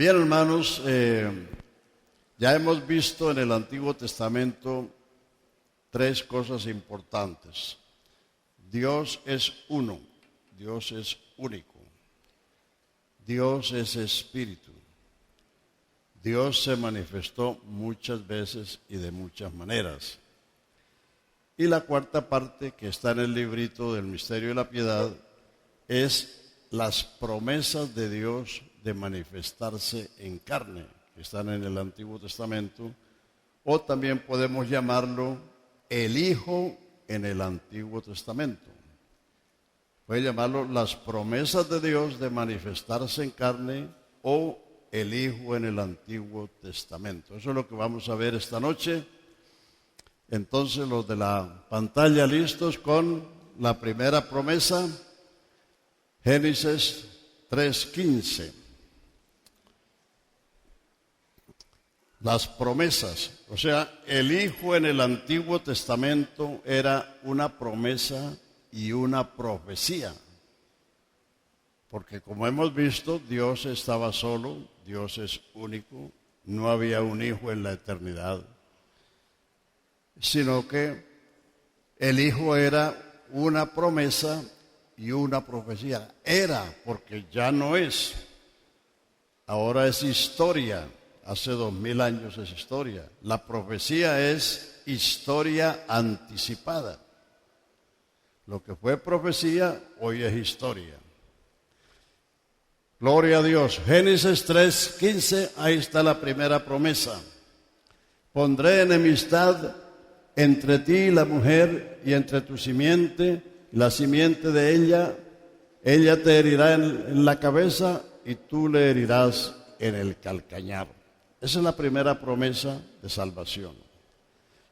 Bien, hermanos, ya hemos visto en el Antiguo Testamento tres cosas importantes. Dios es uno, Dios es único, Dios es espíritu. Dios se manifestó muchas veces y de muchas maneras. Y la cuarta parte que está en el librito del Misterio de la Piedad es las promesas de Dios de manifestarse en carne, que están en el Antiguo Testamento, o también podemos llamarlo el Hijo en el Antiguo Testamento. Puede llamarlo las promesas de Dios de manifestarse en carne o el Hijo en el Antiguo Testamento. Eso es lo que vamos a ver esta noche. Entonces, los de la pantalla listos con la primera promesa, Génesis 3:15. Las promesas, o sea, el Hijo en el Antiguo Testamento era una promesa y una profecía. Porque como hemos visto, Dios estaba solo, Dios es único, no había un Hijo en la eternidad, sino que el Hijo era una promesa y una profecía. Era, porque ya no es. Ahora es historia. Hace 2000 años es historia. La profecía es historia anticipada. Lo que fue profecía, hoy es historia. Gloria a Dios. Génesis 3:15, ahí está la primera promesa. Pondré enemistad entre ti y la mujer, y entre tu simiente y la simiente de ella. Ella te herirá en la cabeza y tú le herirás en el calcañar. Esa es la primera promesa de salvación.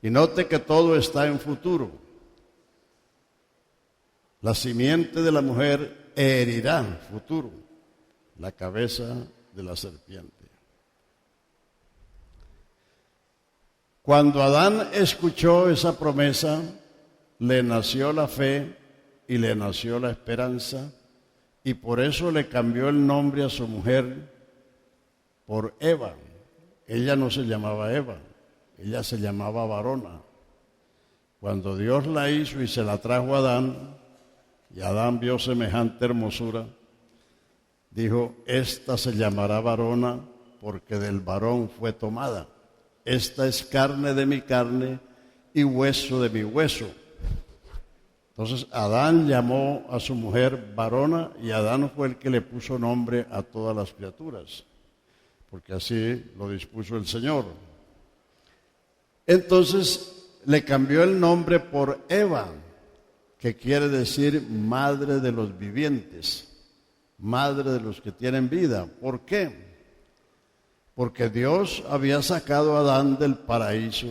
Y note que todo está en futuro. La simiente de la mujer herirá, futuro, la cabeza de la serpiente. Cuando Adán escuchó esa promesa, le nació la fe y le nació la esperanza, y por eso le cambió el nombre a su mujer por Eva. Ella no se llamaba Eva, ella se llamaba varona. Cuando Dios la hizo y se la trajo a Adán, y Adán vio semejante hermosura, dijo: esta se llamará varona porque del varón fue tomada. Esta es carne de mi carne y hueso de mi hueso. Entonces Adán llamó a su mujer varona, y Adán fue el que le puso nombre a todas las criaturas, porque así lo dispuso el Señor. Entonces le cambió el nombre por Eva, que quiere decir madre de los vivientes, madre de los que tienen vida. ¿Por qué? Porque Dios había sacado a Adán del paraíso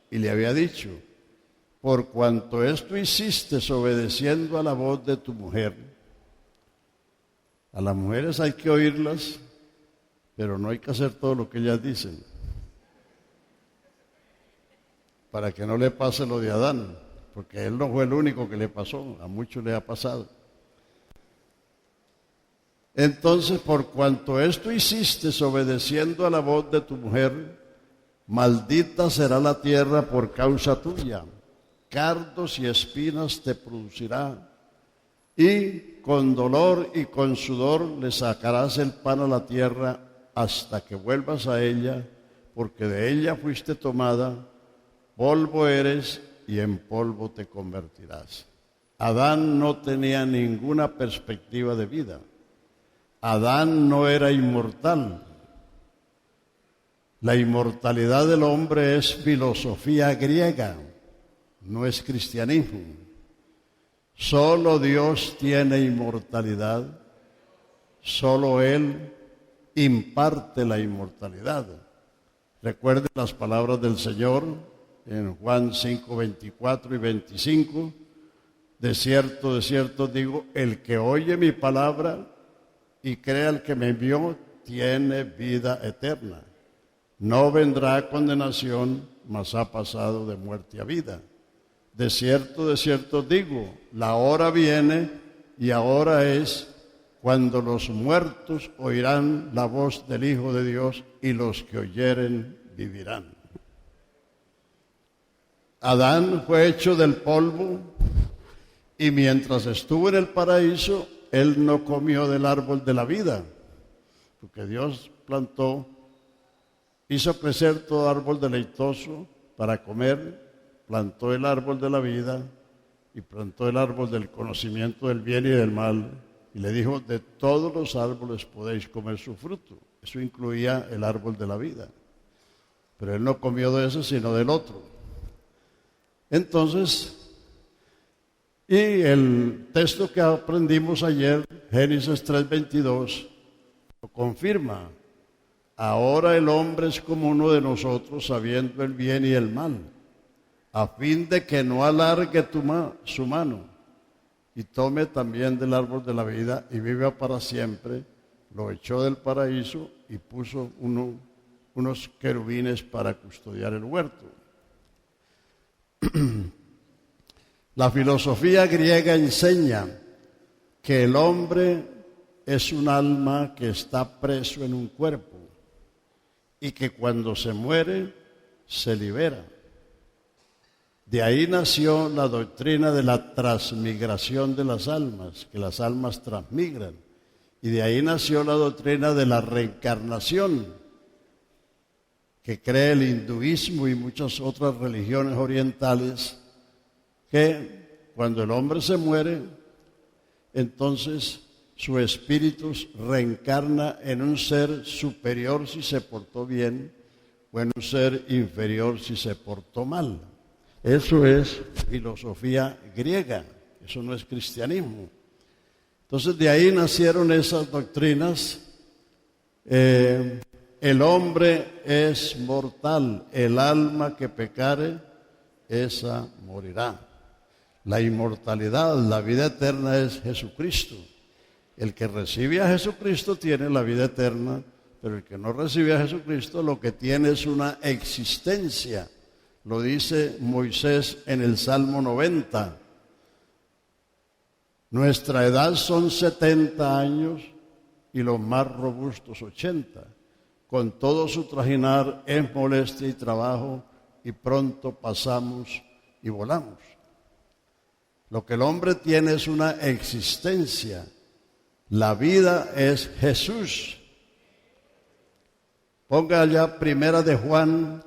y le había dicho: por cuanto esto hiciste obedeciendo a la voz de tu mujer. A las mujeres hay que oírlas, pero no hay que hacer todo lo que ellas dicen, para que no le pase lo de Adán, porque él no fue el único que le pasó, a muchos le ha pasado. Entonces, por cuanto esto hiciste obedeciendo a la voz de tu mujer, maldita será la tierra por causa tuya, cardos y espinas te producirá, y con dolor y con sudor le sacarás el pan a la tierra hasta que vuelvas a ella, porque de ella fuiste tomada, polvo eres y en polvo te convertirás. Adán no tenía ninguna perspectiva de vida. Adán no era inmortal. La inmortalidad del hombre es filosofía griega, no es cristianismo. Solo Dios tiene inmortalidad, solo Él imparte la inmortalidad. Recuerden las palabras del Señor en Juan 5, 24 y 25. De cierto digo, el que oye mi palabra y cree al que me envió, tiene vida eterna. No vendrá a condenación, mas ha pasado de muerte a vida. De cierto digo, la hora viene y ahora es cuando los muertos oirán la voz del Hijo de Dios y los que oyeren vivirán. Adán fue hecho del polvo y mientras estuvo en el paraíso, él no comió del árbol de la vida, porque Dios hizo crecer todo árbol deleitoso para comer, plantó el árbol de la vida y plantó el árbol del conocimiento del bien y del mal, y le dijo, de todos los árboles podéis comer su fruto. Eso incluía el árbol de la vida, pero él no comió de ese sino del otro. Entonces, y el texto que aprendimos ayer, Génesis 3:22, lo confirma. Ahora el hombre es como uno de nosotros, sabiendo el bien y el mal, a fin de que no alargue su mano y tome también del árbol de la vida y viva para siempre. Lo echó del paraíso y puso unos querubines para custodiar el huerto. La filosofía griega enseña que el hombre es un alma que está preso en un cuerpo y que cuando se muere se libera. De ahí nació la doctrina de la transmigración de las almas, que las almas transmigran. Y de ahí nació la doctrina de la reencarnación, que cree el hinduismo y muchas otras religiones orientales, que cuando el hombre se muere, entonces su espíritu reencarna en un ser superior si se portó bien o en un ser inferior si se portó mal. Eso es filosofía griega, eso no es cristianismo. Entonces de ahí nacieron esas doctrinas. El hombre es mortal, el alma que pecare, esa morirá. La inmortalidad, la vida eterna es Jesucristo. El que recibe a Jesucristo tiene la vida eterna, pero el que no recibe a Jesucristo lo que tiene es una existencia. Lo dice Moisés en el Salmo 90. Nuestra edad son 70 años y los más robustos 80. Con todo su trajinar es molestia y trabajo y pronto pasamos y volamos. Lo que el hombre tiene es una existencia. La vida es Jesús. Ponga allá Primera de Juan,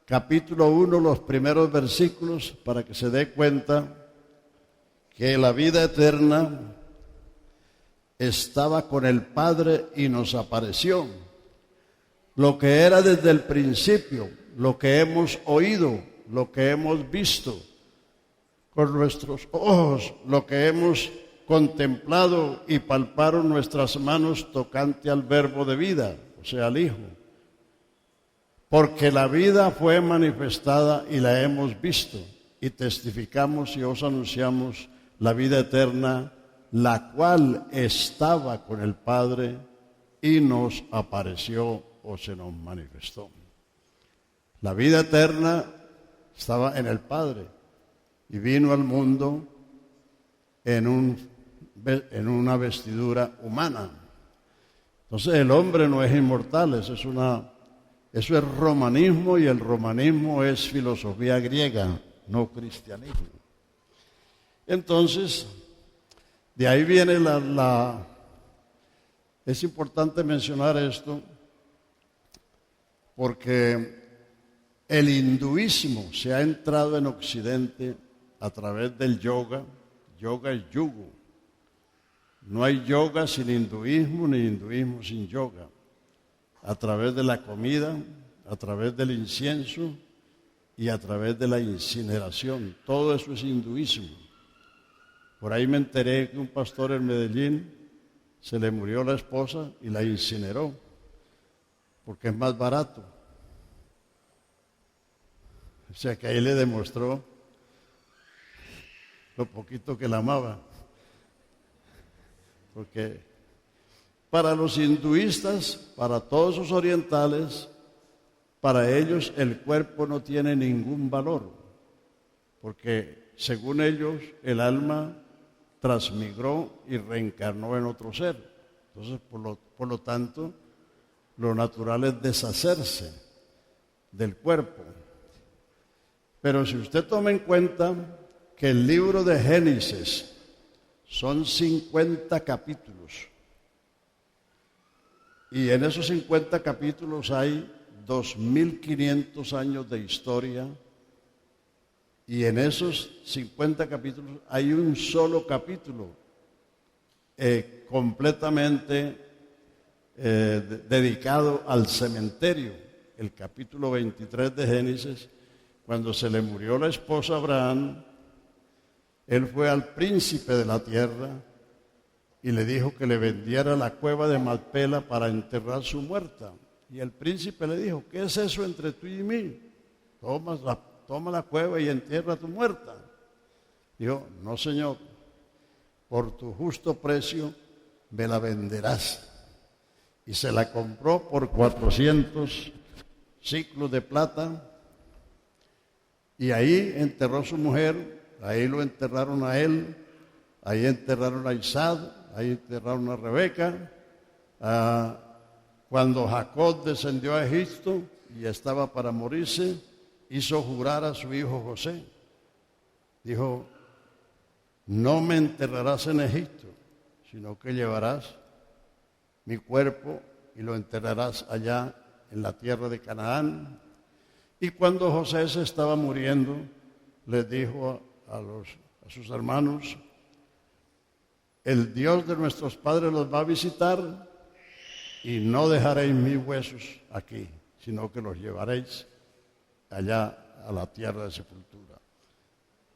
capítulo 1, los primeros versículos, para que se dé cuenta que la vida eterna estaba con el Padre y nos apareció. Lo que era desde el principio, lo que hemos oído, lo que hemos visto con nuestros ojos, lo que hemos contemplado y palparon nuestras manos tocante al verbo de vida, o sea, al Hijo. Porque la vida fue manifestada y la hemos visto, y testificamos y os anunciamos la vida eterna, la cual estaba con el Padre y nos apareció o se nos manifestó. La vida eterna estaba en el Padre y vino al mundo en una vestidura humana. Entonces el hombre no es inmortal, eso es romanismo, y el romanismo es filosofía griega, no cristianismo. Entonces, de ahí viene es importante mencionar esto, porque el hinduismo se ha entrado en Occidente a través del yoga. Yoga es yugo. No hay yoga sin hinduismo, ni hinduismo sin yoga. A través de la comida, a través del incienso y a través de la incineración. Todo eso es hinduismo. Por ahí me enteré que un pastor en Medellín se le murió la esposa y la incineró, porque es más barato. O sea que ahí le demostró lo poquito que la amaba. Porque para los hinduistas, para todos los orientales, para ellos el cuerpo no tiene ningún valor, porque según ellos el alma transmigró y reencarnó en otro ser. Entonces, por lo tanto, lo natural es deshacerse del cuerpo. Pero si usted toma en cuenta que el libro de Génesis son 50 capítulos, y en esos 50 capítulos hay 2500 años de historia, y en esos 50 capítulos hay un solo capítulo completamente dedicado al cementerio, el capítulo 23 de Génesis. Cuando se le murió la esposa a Abraham, él fue al príncipe de la tierra y le dijo que le vendiera la cueva de Macpela para enterrar su muerta. Y el príncipe le dijo: ¿qué es eso entre tú y mí? Toma la cueva y entierra tu muerta. Dijo: no, señor, por tu justo precio me la venderás. Y se la compró por 400 siclos de plata. Y ahí enterró a su mujer, ahí lo enterraron a él, ahí enterraron a Isaac, ahí enterraron a Rebeca. Cuando Jacob descendió a Egipto y estaba para morirse, hizo jurar a su hijo José. Dijo: no me enterrarás en Egipto, sino que llevarás mi cuerpo y lo enterrarás allá en la tierra de Canaán. Y cuando José se estaba muriendo, les dijo a sus hermanos: el Dios de nuestros padres los va a visitar y no dejaréis mis huesos aquí, sino que los llevaréis allá a la tierra de sepultura.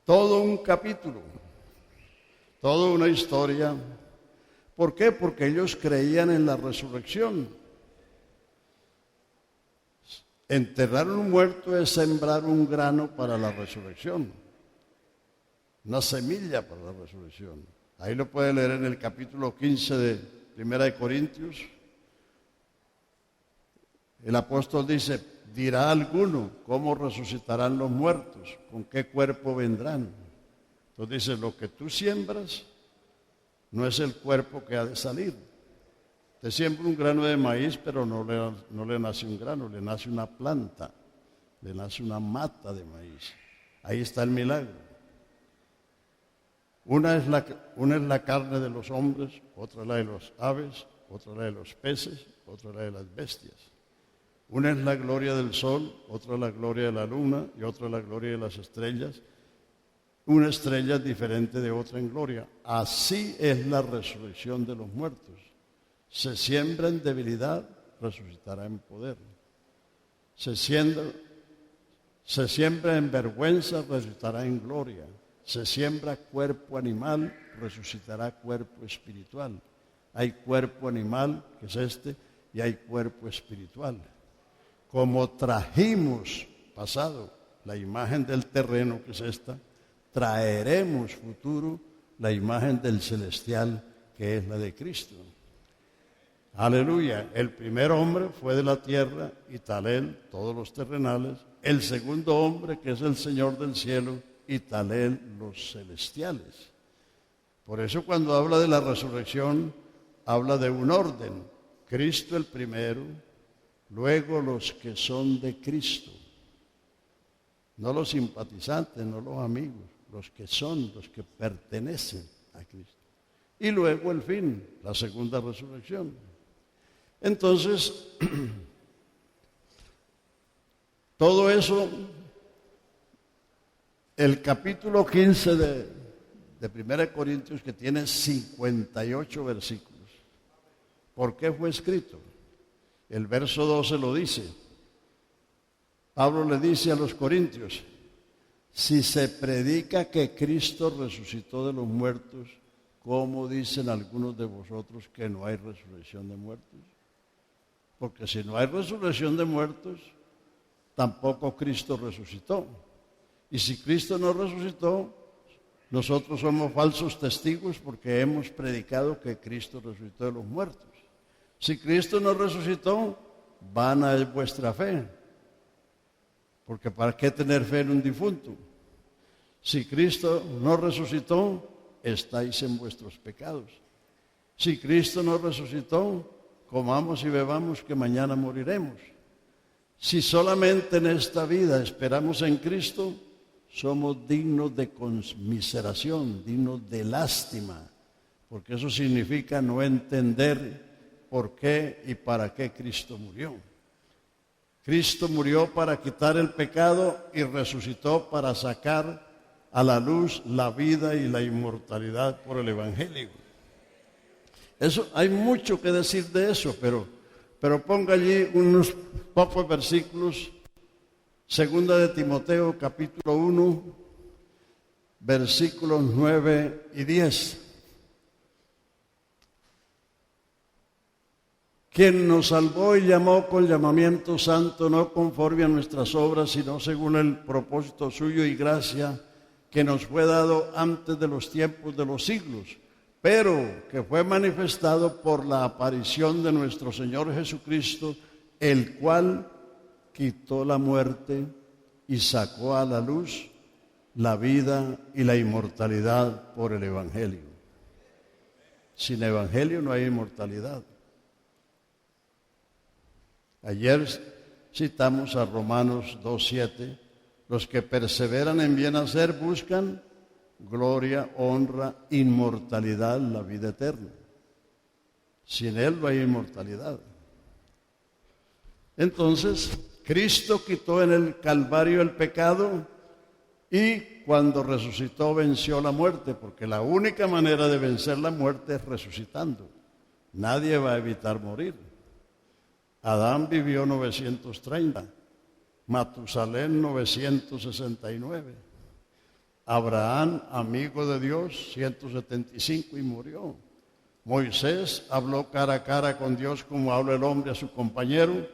Todo un capítulo, toda una historia. ¿Por qué? Porque ellos creían en la resurrección. Enterrar un muerto es sembrar un grano para la resurrección, una semilla para la resurrección. Ahí lo puede leer en el capítulo 15 de Primera de Corintios. El apóstol dice: dirá alguno, ¿cómo resucitarán los muertos? ¿Con qué cuerpo vendrán? Entonces dice: lo que tú siembras no es el cuerpo que ha de salir. Te siembra un grano de maíz, pero no le nace un grano, le nace una planta, le nace una mata de maíz. Ahí está el milagro. Una es la carne de los hombres, otra la de los aves, otra la de los peces, otra la de las bestias. Una es la gloria del sol, otra la gloria de la luna y otra la gloria de las estrellas. Una estrella es diferente de otra en gloria. Así es la resurrección de los muertos. Se siembra en debilidad, resucitará en poder. Se siembra en vergüenza, resucitará en gloria. Se siembra cuerpo animal, resucitará cuerpo espiritual. Hay cuerpo animal, que es este, y hay cuerpo espiritual. Como trajimos pasado la imagen del terreno, que es esta, traeremos futuro la imagen del celestial, que es la de Cristo. Aleluya. El primer hombre fue de la tierra, y Talel, todos los terrenales. El segundo hombre, que es el Señor del cielo, y Talel, los celestiales. Por eso cuando habla de la resurrección, habla de un orden. Cristo el primero, luego los que son de Cristo. No los simpatizantes, no los amigos, los que son, los que pertenecen a Cristo. Y luego el fin, la segunda resurrección. Entonces, todo eso, el capítulo 15 de 1 Corintios, que tiene 58 versículos. ¿Por qué fue escrito? El verso 12 lo dice. Pablo le dice a los corintios: si se predica que Cristo resucitó de los muertos, ¿cómo dicen algunos de vosotros que no hay resurrección de muertos? Porque si no hay resurrección de muertos, tampoco Cristo resucitó. Y si Cristo no resucitó, nosotros somos falsos testigos, porque hemos predicado que Cristo resucitó de los muertos. Si Cristo no resucitó, vana es vuestra fe. Porque ¿para qué tener fe en un difunto? Si Cristo no resucitó, estáis en vuestros pecados. Si Cristo no resucitó, comamos y bebamos que mañana moriremos. Si solamente en esta vida esperamos en Cristo, somos dignos de conmiseración, dignos de lástima, porque eso significa no entender por qué y para qué Cristo murió. Cristo murió para quitar el pecado y resucitó para sacar a la luz la vida y la inmortalidad por el Evangelio. Eso, hay mucho que decir de eso, pero ponga allí unos pocos versículos. Segunda de Timoteo, capítulo 1, versículos 9 y 10. Quien nos salvó y llamó con llamamiento santo, no conforme a nuestras obras, sino según el propósito suyo y gracia que nos fue dado antes de los tiempos de los siglos, pero que fue manifestado por la aparición de nuestro Señor Jesucristo, el cual quitó la muerte y sacó a la luz la vida y la inmortalidad por el Evangelio. Sin Evangelio no hay inmortalidad. Ayer citamos a Romanos 2:7, los que perseveran en bien hacer buscan gloria, honra, inmortalidad, la vida eterna. Sin Él no hay inmortalidad. Entonces, Cristo quitó en el Calvario el pecado y cuando resucitó venció la muerte, porque la única manera de vencer la muerte es resucitando. Nadie va a evitar morir. Adán vivió 930, Matusalén 969, Abraham, amigo de Dios, 175 y murió. Moisés habló cara a cara con Dios como habla el hombre a su compañero,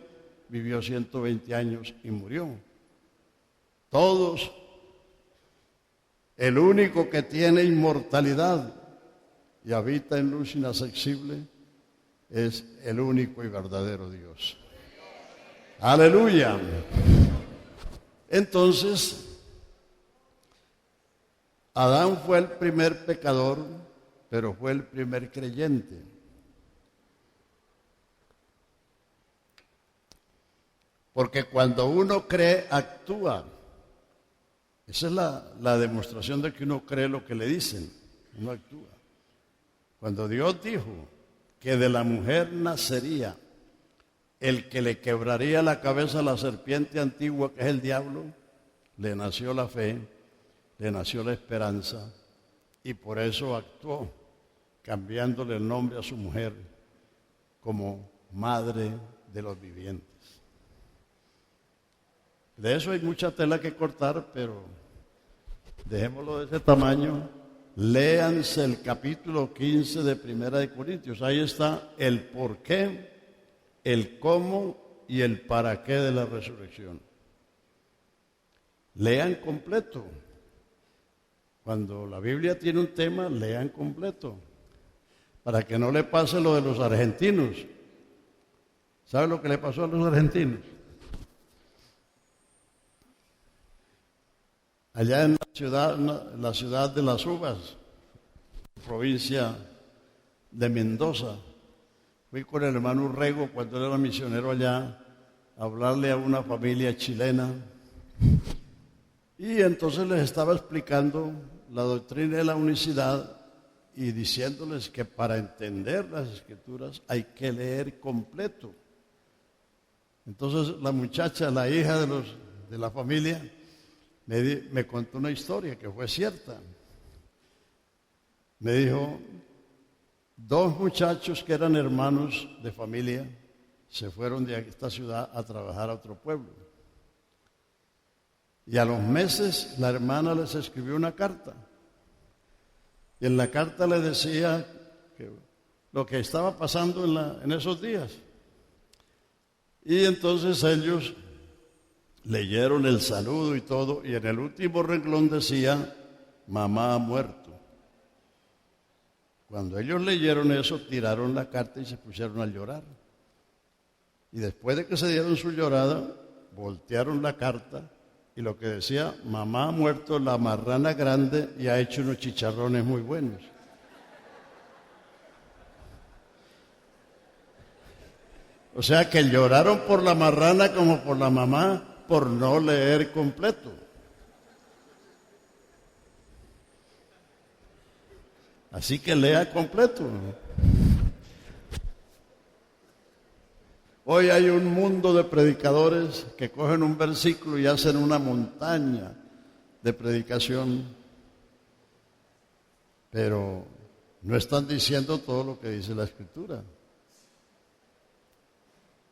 vivió 120 años y murió. Todos, el único que tiene inmortalidad y habita en luz inaccesible es el único y verdadero Dios. Aleluya. Entonces, Adán fue el primer pecador, pero fue el primer creyente. Porque cuando uno cree, actúa. Esa es la demostración de que uno cree lo que le dicen. Uno actúa. Cuando Dios dijo que de la mujer nacería el que le quebraría la cabeza a la serpiente antigua, que es el diablo, le nació la fe, le nació la esperanza, y por eso actuó, cambiándole el nombre a su mujer como madre de los vivientes. De eso hay mucha tela que cortar, pero dejémoslo de ese tamaño. Léanse el capítulo 15 de Primera de Corintios. Ahí está el por qué, el cómo y el para qué de la resurrección. Lean completo. Cuando la Biblia tiene un tema, lean completo. Para que no le pase lo de los argentinos. ¿Sabe lo que le pasó a los argentinos? Allá en la ciudad de Las Uvas, provincia de Mendoza, fui con el hermano Urrego cuando él era misionero allá a hablarle a una familia chilena y entonces les estaba explicando la doctrina de la unicidad y diciéndoles que para entender las escrituras hay que leer completo. Entonces la muchacha, la hija de la familia, me contó una historia que fue cierta. Me dijo, 2 muchachos que eran hermanos de familia se fueron de esta ciudad a trabajar a otro pueblo. Y a los meses la hermana les escribió una carta. Y en la carta le decía lo que estaba pasando en esos días. Y entonces ellos leyeron el saludo y todo, y en el último renglón decía, mamá ha muerto. Cuando ellos leyeron eso, tiraron la carta y se pusieron a llorar. Y después de que se dieron su llorada, voltearon la carta Y lo que decía, mamá ha muerto la marrana grande y ha hecho unos chicharrones muy buenos. O sea que lloraron por la marrana como por la mamá por no leer completo. Así que lea completo. Hoy hay un mundo de predicadores que cogen un versículo y hacen una montaña de predicación, pero no están diciendo todo lo que dice la Escritura.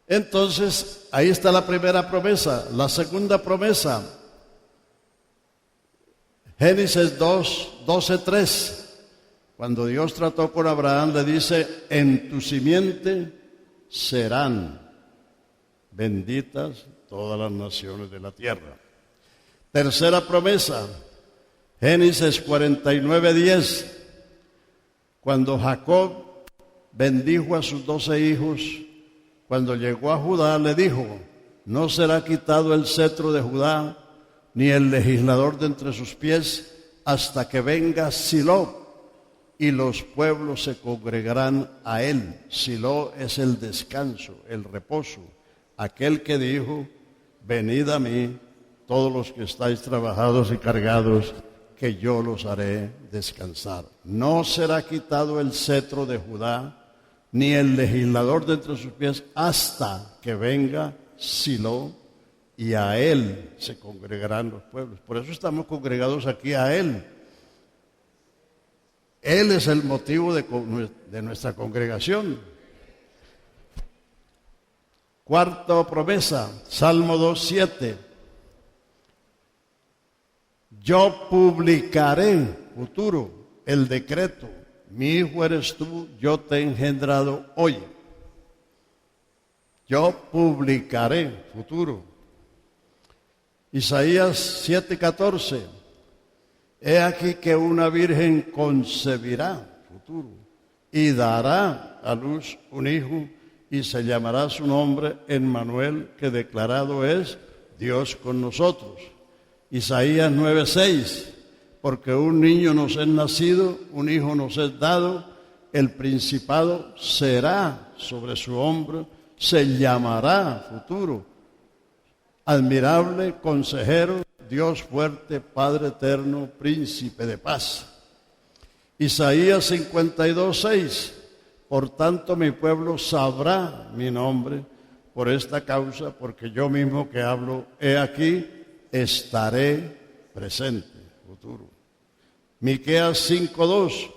Entonces, ahí está la primera promesa. La segunda promesa, Génesis 12:3. Cuando Dios trató con Abraham, le dice, en tu simiente serán benditas todas las naciones de la tierra. Tercera promesa, Génesis 49:10. Cuando Jacob bendijo a sus 12 hijos, cuando llegó a Judá, le dijo, no será quitado el cetro de Judá, ni el legislador de entre sus pies, hasta que venga Silo, y los pueblos se congregarán a él. Silo es el descanso, el reposo. Aquel que dijo, venid a mí, todos los que estáis trabajados y cargados, que yo los haré descansar. No será quitado el cetro de Judá, ni el legislador de entre sus pies, hasta que venga Silo, y a él se congregarán los pueblos. Por eso estamos congregados aquí a él. Él es el motivo de nuestra congregación. Cuarta promesa, Salmo 2:7. Yo publicaré, futuro, el decreto. Mi hijo eres tú, yo te he engendrado hoy. Yo publicaré, futuro. Isaías 7:14. He aquí que una virgen concebirá, futuro, y dará a luz un hijo, y se llamará su nombre Emmanuel, que declarado es Dios con nosotros. Isaías 9:6. Porque un niño nos es nacido, un hijo nos es dado, el principado será sobre su hombro, se llamará, futuro, admirable, consejero, Dios fuerte, Padre eterno, príncipe de paz. Isaías 52:6. Por tanto mi pueblo sabrá mi nombre por esta causa, porque yo mismo que hablo, he aquí, estaré presente, futuro. Miqueas 5:2.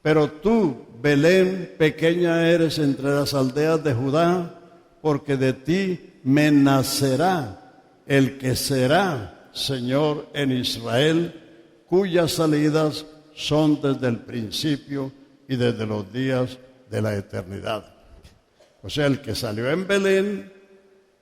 Pero tú, Belén, pequeña eres entre las aldeas de Judá, porque de ti me nacerá el que será Señor en Israel, cuyas salidas son desde el principio y desde los días de la eternidad. O sea, el que salió en Belén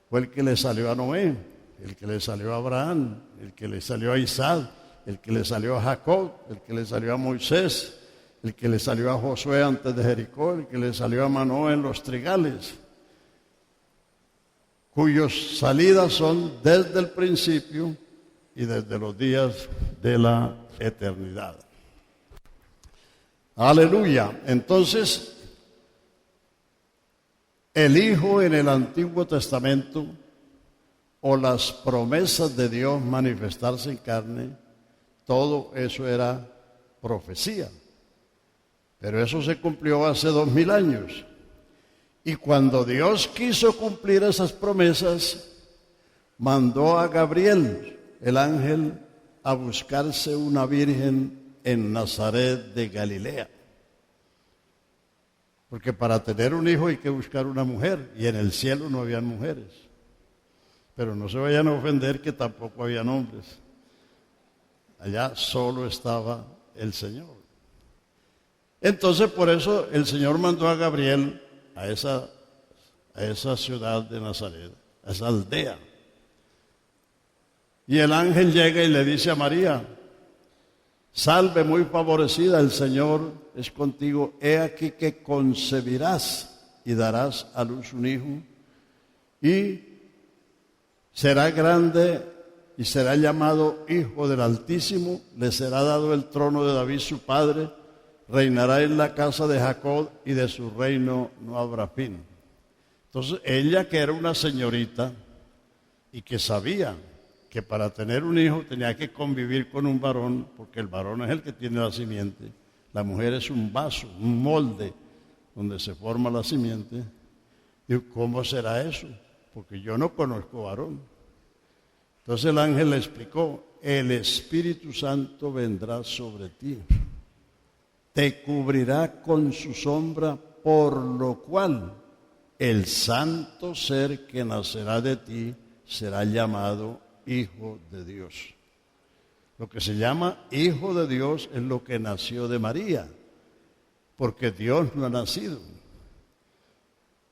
fue el que le salió a Noé, el que le salió a Abraham, el que le salió a Isaac, el que le salió a Jacob, el que le salió a Moisés, el que le salió a Josué antes de Jericó, el que le salió a Manoah en los trigales, cuyas salidas son desde el principio y desde los días de la eternidad. Aleluya. Entonces, el Hijo en el Antiguo Testamento, o las promesas de Dios manifestarse en carne, todo eso era profecía. Pero eso se cumplió hace 2000 años. Y cuando Dios quiso cumplir esas promesas, mandó a Gabriel, el ángel, a buscarse una virgen en Nazaret de Galilea. Porque para tener un hijo hay que buscar una mujer, y en el cielo no habían mujeres. Pero no se vayan a ofender que tampoco habían hombres. Allá solo estaba el Señor. Entonces por eso el Señor mandó a Gabriel a esa ciudad de Nazaret, a esa aldea. Y el ángel llega y le dice a María, salve muy favorecida, el Señor es contigo, he aquí que concebirás y darás a luz un hijo, y será grande y será llamado Hijo del Altísimo. Le será dado el trono de David su padre. Reinará en la casa de Jacob y de su reino no habrá fin. Entonces ella, que era una señorita y que sabía que para tener un hijo tenía que convivir con un varón, porque el varón es el que tiene la simiente, la mujer es un vaso, un molde donde se forma la simiente. Y ¿cómo será eso? Porque yo no conozco varón. Entonces el ángel le explicó: el Espíritu Santo vendrá sobre ti, te cubrirá con su sombra, por lo cual el santo ser que nacerá de ti será llamado Hijo de Dios. Lo que se llama Hijo de Dios es lo que nació de María, porque Dios no ha nacido.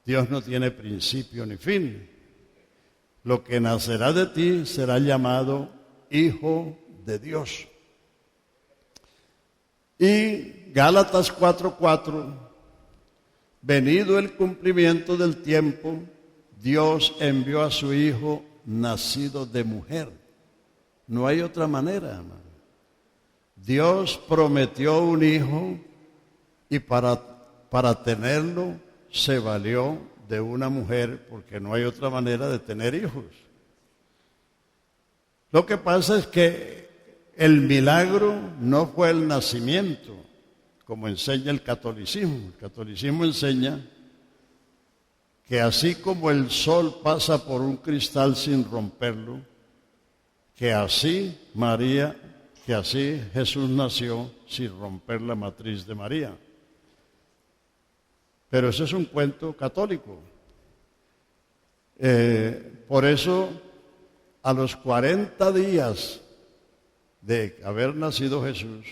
Dios no tiene principio ni fin. Lo que nacerá de ti será llamado Hijo de Dios. Y Gálatas 4:4, venido el cumplimiento del tiempo, Dios envió a su Hijo nacido de mujer. No hay otra manera, hermano. Dios prometió un hijo y para tenerlo se valió de una mujer, porque no hay otra manera de tener hijos. Lo que pasa es que el milagro no fue el nacimiento, como enseña el catolicismo. El catolicismo enseña que así como el sol pasa por un cristal sin romperlo, que así Jesús nació sin romper la matriz de María. Pero ese es un cuento católico. Por eso, a los 40 días de haber nacido Jesús,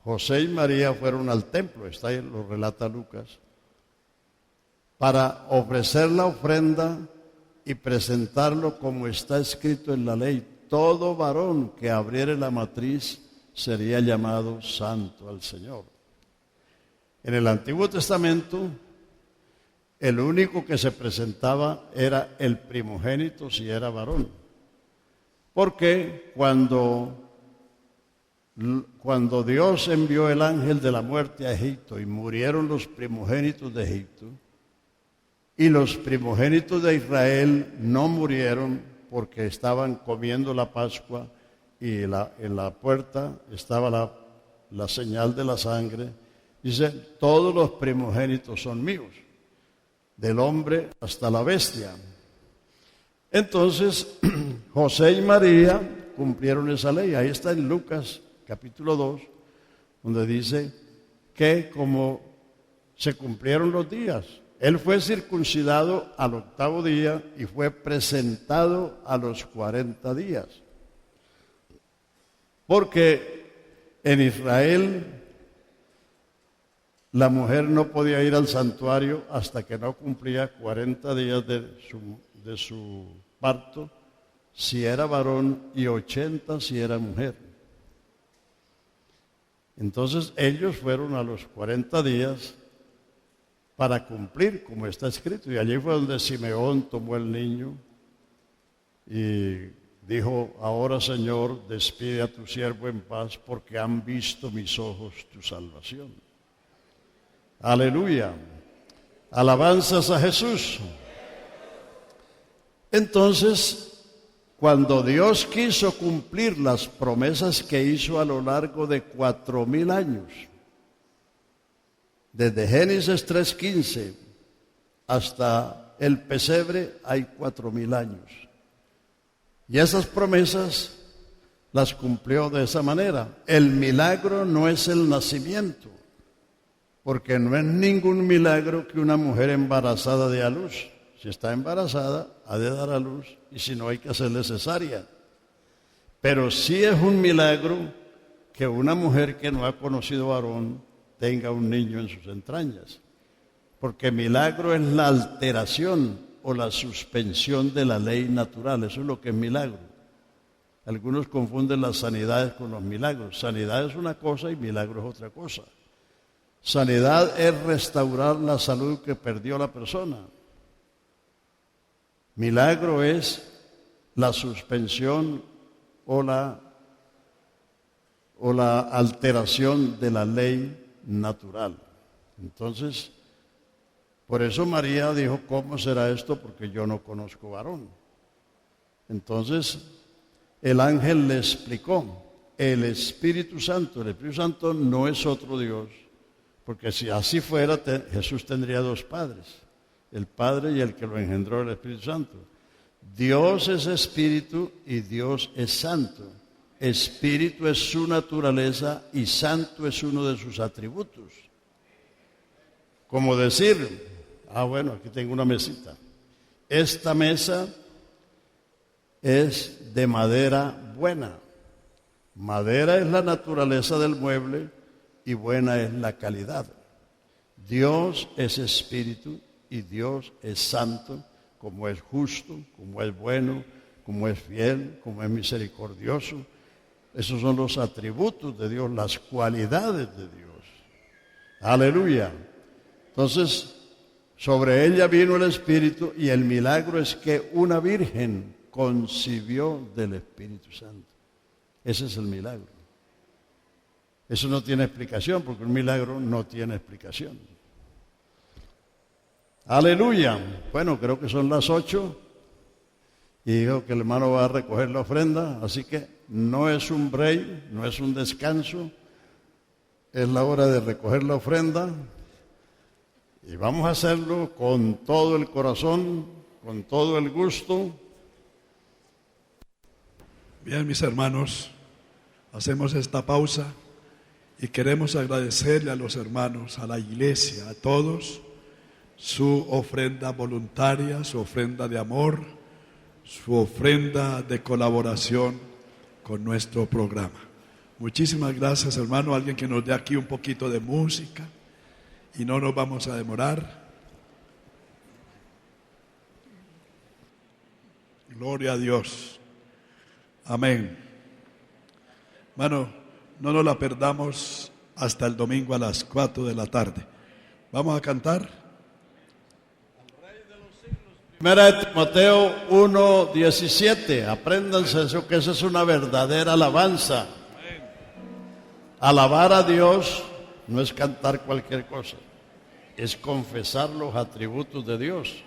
José y María fueron al templo, está ahí, lo relata Lucas, para ofrecer la ofrenda y presentarlo como está escrito en la ley: todo varón que abriere la matriz sería llamado santo al Señor. En el Antiguo Testamento, el único que se presentaba era el primogénito si era varón. Porque cuando Dios envió el ángel de la muerte a Egipto y murieron los primogénitos de Egipto, y los primogénitos de Israel no murieron porque estaban comiendo la Pascua y en la puerta estaba la señal de la sangre. Dice: todos los primogénitos son míos, del hombre hasta la bestia. Entonces, José y María cumplieron esa ley. Ahí está en Lucas capítulo 2, donde dice que como se cumplieron los días, él fue circuncidado al 8º día y fue presentado a los 40 días. Porque en Israel la mujer no podía ir al santuario hasta que no cumplía 40 días de su parto, si era varón, y 80 si era mujer. Entonces ellos fueron a los 40 días para cumplir como está escrito. Y allí fue donde Simeón tomó el niño y dijo: ahora, Señor, despide a tu siervo en paz, porque han visto mis ojos tu salvación. Aleluya. Alabanzas a Jesús. Entonces, cuando Dios quiso cumplir las promesas que hizo a lo largo de 4000 años, desde Génesis 3:15 hasta el pesebre hay 4000 años. Y esas promesas las cumplió de esa manera. El milagro no es el nacimiento, porque no es ningún milagro que una mujer embarazada dé a luz. Si está embarazada, ha de dar a luz, y si no, hay que hacerle cesárea. Pero sí es un milagro que una mujer que no ha conocido varón tenga un niño en sus entrañas, porque milagro es la alteración o la suspensión de la ley natural. Eso es lo que es milagro. Algunos confunden las sanidades con los milagros. Sanidad es una cosa y milagro es otra cosa. Sanidad es restaurar la salud que perdió la persona. Milagro es la suspensión o la alteración de la ley natural. Entonces, por eso María dijo, ¿cómo será esto? Porque yo no conozco varón. Entonces, el ángel le explicó, el Espíritu Santo no es otro Dios, porque si así fuera, Jesús tendría dos padres, el Padre y el que lo engendró, el Espíritu Santo. Dios es Espíritu y Dios es Santo. Espíritu es su naturaleza y Santo es uno de sus atributos. Como decir, bueno, aquí tengo una mesita. Esta mesa es de madera buena. Madera es la naturaleza del mueble y buena es la calidad. Dios es Espíritu y Dios es Santo, como es justo, como es bueno, como es fiel, como es misericordioso. Esos son los atributos de Dios, las cualidades de Dios. Aleluya. Entonces, sobre ella vino el Espíritu y el milagro es que una virgen concibió del Espíritu Santo. Ese es el milagro. Eso no tiene explicación, porque un milagro no tiene explicación. Aleluya. Bueno, creo que son las 8 y dijo que el hermano va a recoger la ofrenda, así que no es un break, no es un descanso, es la hora de recoger la ofrenda y vamos a hacerlo con todo el corazón, con todo el gusto. Bien, mis hermanos, hacemos esta pausa y queremos agradecerle a los hermanos, a la iglesia, a todos, su ofrenda voluntaria, su ofrenda de amor, su ofrenda de colaboración con nuestro programa. Muchísimas gracias, hermano. Alguien que nos dé aquí un poquito de música y no nos vamos a demorar. Gloria a Dios. Amén. Hermano, no nos la perdamos hasta el domingo a las 4 de la tarde. Vamos a cantar. Primera de Timoteo 1:17. Apréndanse eso, que esa es una verdadera alabanza. Alabar a Dios no es cantar cualquier cosa, es confesar los atributos de Dios.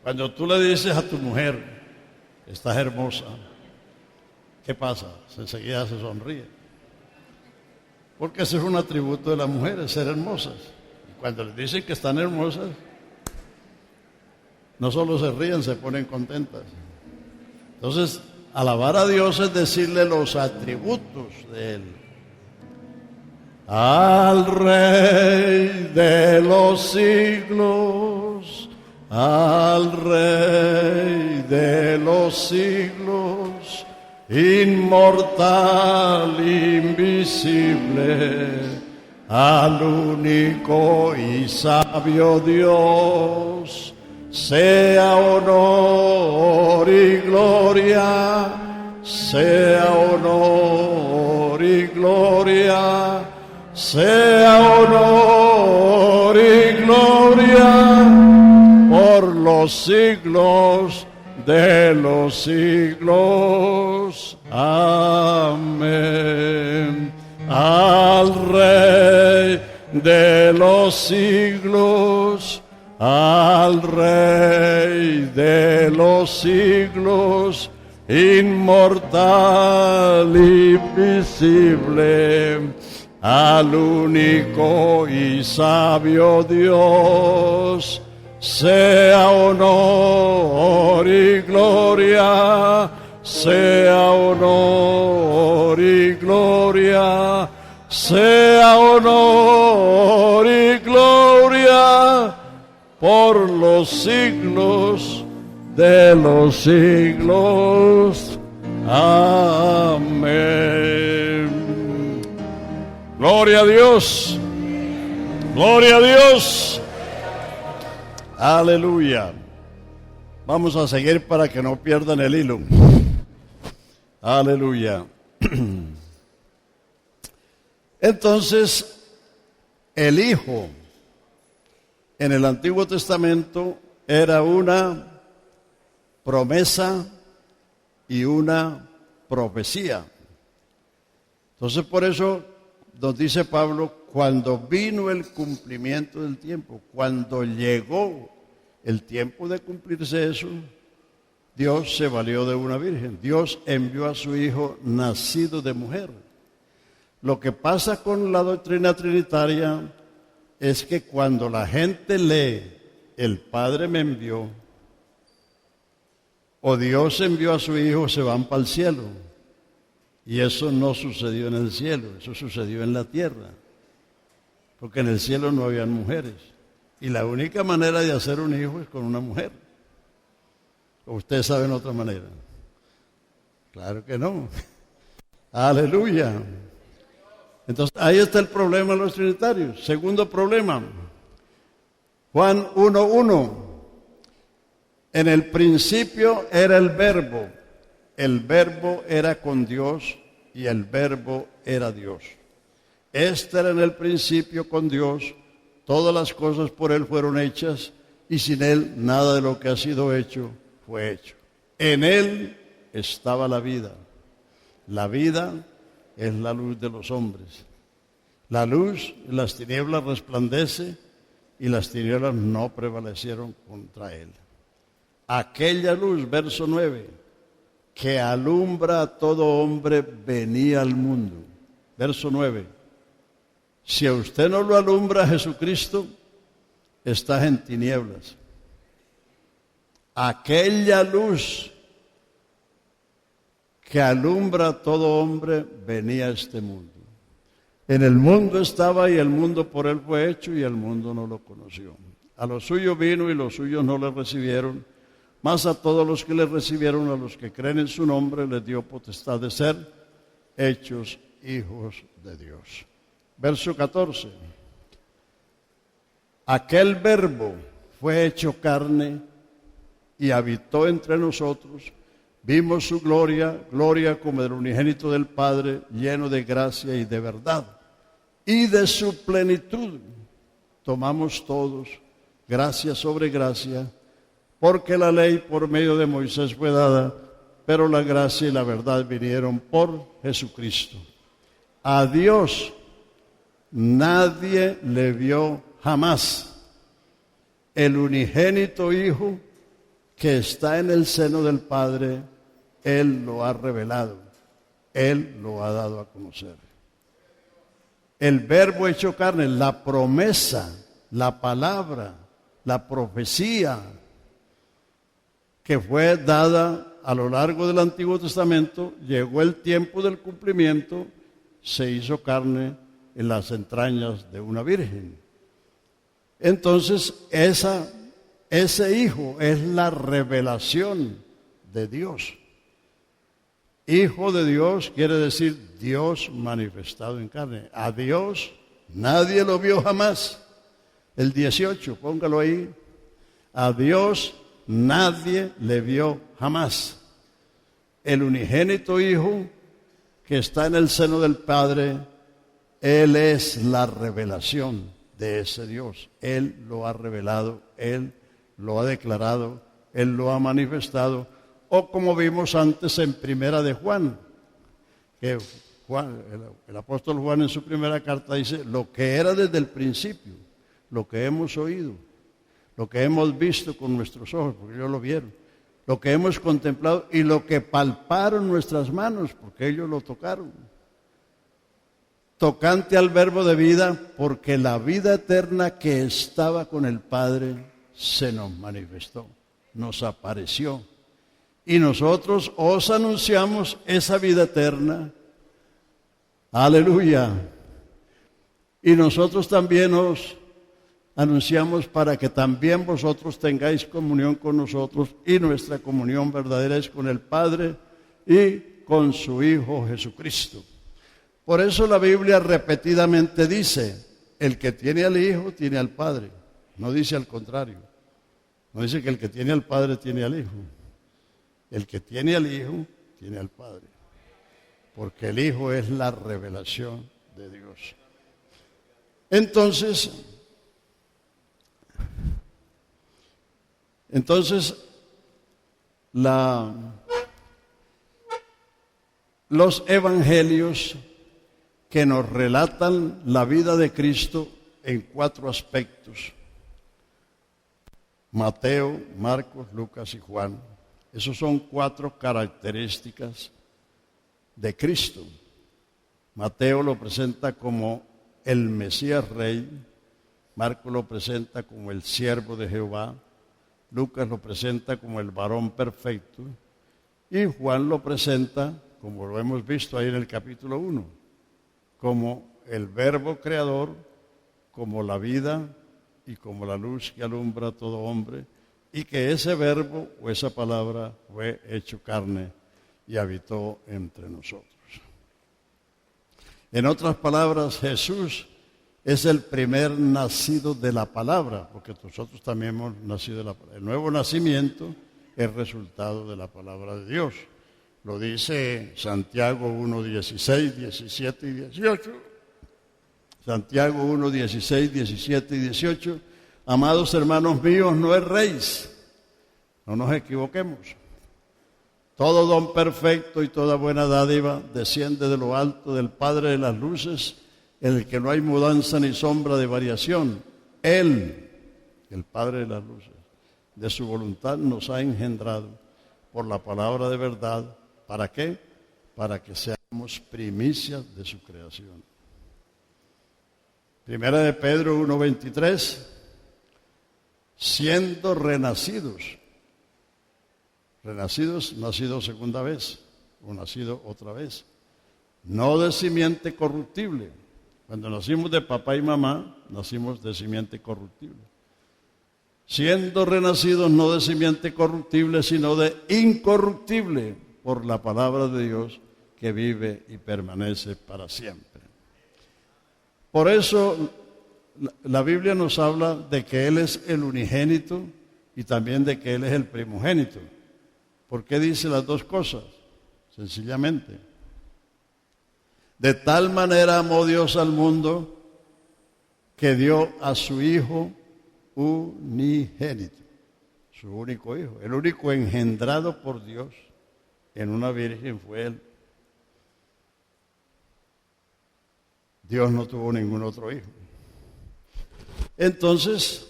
Cuando tú le dices a tu mujer, estás hermosa, ¿qué pasa? Enseguida se sonríe. Porque ese es un atributo de las mujeres, ser hermosas. Y cuando les dicen que están hermosas, no solo se ríen, se ponen contentas. Entonces, alabar a Dios es decirle los atributos de Él. Al Rey de los siglos, al Rey de los siglos, inmortal, invisible, al único y sabio Dios, sea honor y gloria, sea honor y gloria, sea honor y gloria por los siglos de los siglos. Amén. Al Rey de los siglos, al Rey de los siglos, inmortal, invisible, al único y sabio Dios, sea honor y gloria, sea honor y gloria, sea honor y gloria por los siglos de los siglos. Amén. Gloria a Dios. Gloria a Dios. Aleluya. Vamos a seguir para que no pierdan el hilo. Aleluya. Entonces, el Hijo en el Antiguo Testamento era una promesa y una profecía. Entonces por eso nos dice Pablo, cuando vino el cumplimiento del tiempo, cuando llegó el tiempo de cumplirse eso, Dios se valió de una virgen. Dios envió a su Hijo nacido de mujer. Lo que pasa con la doctrina trinitaria es que cuando la gente lee, el Padre me envió, o Dios envió a su Hijo, se van para el cielo. Y eso no sucedió en el cielo, eso sucedió en la tierra. Porque en el cielo no habían mujeres. Y la única manera de hacer un hijo es con una mujer. ¿O ustedes saben otra manera? Claro que no. Aleluya. Entonces, ahí está el problema de los trinitarios. Segundo problema, Juan 1:1. En el principio era el verbo era con Dios y el verbo era Dios. Este era en el principio con Dios, todas las cosas por Él fueron hechas y sin Él nada de lo que ha sido hecho fue hecho. En Él estaba la vida. La vida es la luz de los hombres. La luz en las tinieblas resplandece y las tinieblas no prevalecieron contra Él. Aquella luz, verso 9, que alumbra a todo hombre, venía al mundo. Verso 9. Si a usted no lo alumbra Jesucristo, estás en tinieblas. Aquella luz que alumbra a todo hombre, venía a este mundo. En el mundo estaba y el mundo por Él fue hecho y el mundo no lo conoció. A los suyos vino y los suyos no le recibieron. Mas a todos los que le recibieron, a los que creen en su nombre, les dio potestad de ser hechos hijos de Dios. Verso 14. Aquel verbo fue hecho carne y habitó entre nosotros. Vimos su gloria, gloria como del unigénito del Padre, lleno de gracia y de verdad. Y de su plenitud tomamos todos, gracia sobre gracia, porque la ley por medio de Moisés fue dada, pero la gracia y la verdad vinieron por Jesucristo. A Dios nadie le vio jamás. El unigénito Hijo que está en el seno del Padre, Él lo ha revelado, Él lo ha dado a conocer. El verbo hecho carne, la promesa, la palabra, la profecía que fue dada a lo largo del Antiguo Testamento, llegó el tiempo del cumplimiento, se hizo carne en las entrañas de una virgen. Entonces, ese Hijo es la revelación de Dios. Hijo de Dios quiere decir Dios manifestado en carne. A Dios nadie lo vio jamás. El 18, póngalo ahí. A Dios nadie le vio jamás. El unigénito Hijo que está en el seno del Padre, Él es la revelación de ese Dios. Él lo ha revelado, Él lo ha declarado, Él lo ha manifestado. O como vimos antes en Primera de Juan, que Juan, el apóstol Juan en su primera carta dice, lo que era desde el principio, lo que hemos oído, lo que hemos visto con nuestros ojos, porque ellos lo vieron, lo que hemos contemplado y lo que palparon nuestras manos, porque ellos lo tocaron. Tocante al verbo de vida, porque la vida eterna que estaba con el Padre se nos manifestó, nos apareció. Y nosotros os anunciamos esa vida eterna. Aleluya. Y nosotros también os anunciamos para que también vosotros tengáis comunión con nosotros, y nuestra comunión verdadera es con el Padre y con su Hijo Jesucristo. Por eso la Biblia repetidamente dice, el que tiene al Hijo tiene al Padre. No dice al contrario. No dice que el que tiene al Padre tiene al Hijo. El que tiene al Hijo tiene al Padre. Porque el Hijo es la revelación de Dios. Entonces los evangelios que nos relatan la vida de Cristo en 4 aspectos: Mateo, Marcos, Lucas y Juan. Esos son 4 características de Cristo. Mateo lo presenta como el Mesías Rey, Marcos lo presenta como el siervo de Jehová, Lucas lo presenta como el varón perfecto y Juan lo presenta, como lo hemos visto ahí en el capítulo 1, como el verbo creador, como la vida y como la luz que alumbra a todo hombre, y que ese verbo o esa palabra fue hecho carne y habitó entre nosotros. En otras palabras, Jesús es el primer nacido de la palabra, porque nosotros también hemos nacido de la palabra. El nuevo nacimiento es resultado de la palabra de Dios. Lo dice Santiago 1:16, 17 y 18. Santiago 1:16, 17 y 18. Amados hermanos míos, no erréis, no nos equivoquemos. Todo don perfecto y toda buena dádiva desciende de lo alto del Padre de las luces, en el que no hay mudanza ni sombra de variación. Él, el Padre de las luces, de su voluntad nos ha engendrado por la palabra de verdad. ¿Para qué? Para que seamos primicias de su creación. Primera de Pedro 1:23, siendo renacidos, nacido segunda vez, o nacido otra vez, no de simiente corruptible. Cuando nacimos de papá y mamá, nacimos de simiente corruptible. Siendo renacidos no de simiente corruptible, sino de incorruptible, por la palabra de Dios que vive y permanece para siempre. Por eso la Biblia nos habla de que Él es el unigénito y también de que Él es el primogénito. ¿Por qué dice las dos cosas? Sencillamente, de tal manera amó Dios al mundo que dio a su Hijo unigénito, su único Hijo, el único engendrado por Dios en una virgen fue Él. Dios no tuvo ningún otro hijo. Entonces,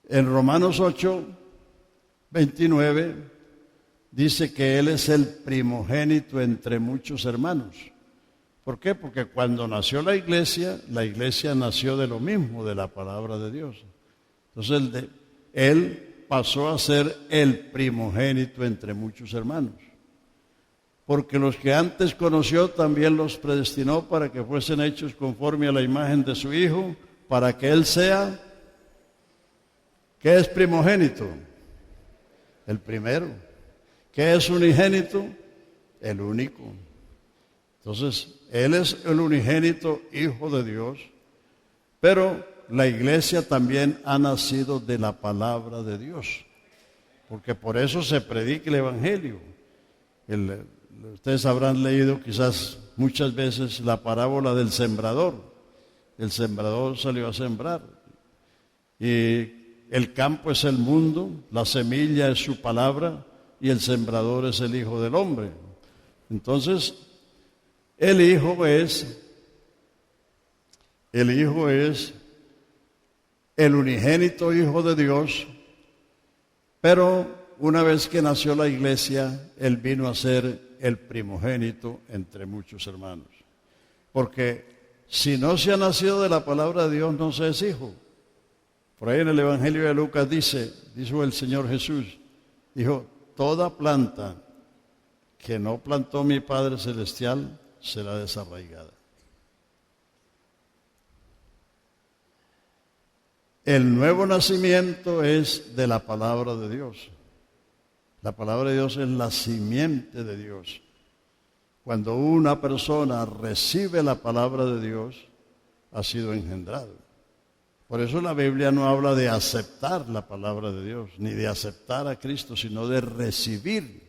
en Romanos 8:29 dice que Él es el primogénito entre muchos hermanos. ¿Por qué? Porque cuando nació la iglesia nació de lo mismo, de la palabra de Dios. Entonces Él pasó a ser el primogénito entre muchos hermanos. Porque los que antes conoció también los predestinó para que fuesen hechos conforme a la imagen de su Hijo, para que Él sea, ¿qué es primogénito? El primero. ¿Qué es unigénito? El único. Entonces, Él es el unigénito Hijo de Dios, pero la iglesia también ha nacido de la palabra de Dios, porque por eso se predica el Evangelio. Ustedes habrán leído quizás muchas veces la parábola del sembrador. El sembrador salió a sembrar y el campo es el mundo, la semilla es su palabra y el sembrador es el Hijo del Hombre. Entonces, el Hijo es el unigénito Hijo de Dios, pero una vez que nació la iglesia, Él vino a ser el primogénito entre muchos hermanos. Porque si no se ha nacido de la palabra de Dios, no se es hijo. Por ahí en el Evangelio de Lucas dijo el Señor Jesús, dijo, toda planta que no plantó mi Padre Celestial será desarraigada. El nuevo nacimiento es de la palabra de Dios. La palabra de Dios es la simiente de Dios. Cuando una persona recibe la palabra de Dios, ha sido engendrado. Por eso la Biblia no habla de aceptar la palabra de Dios, ni de aceptar a Cristo, sino de recibir.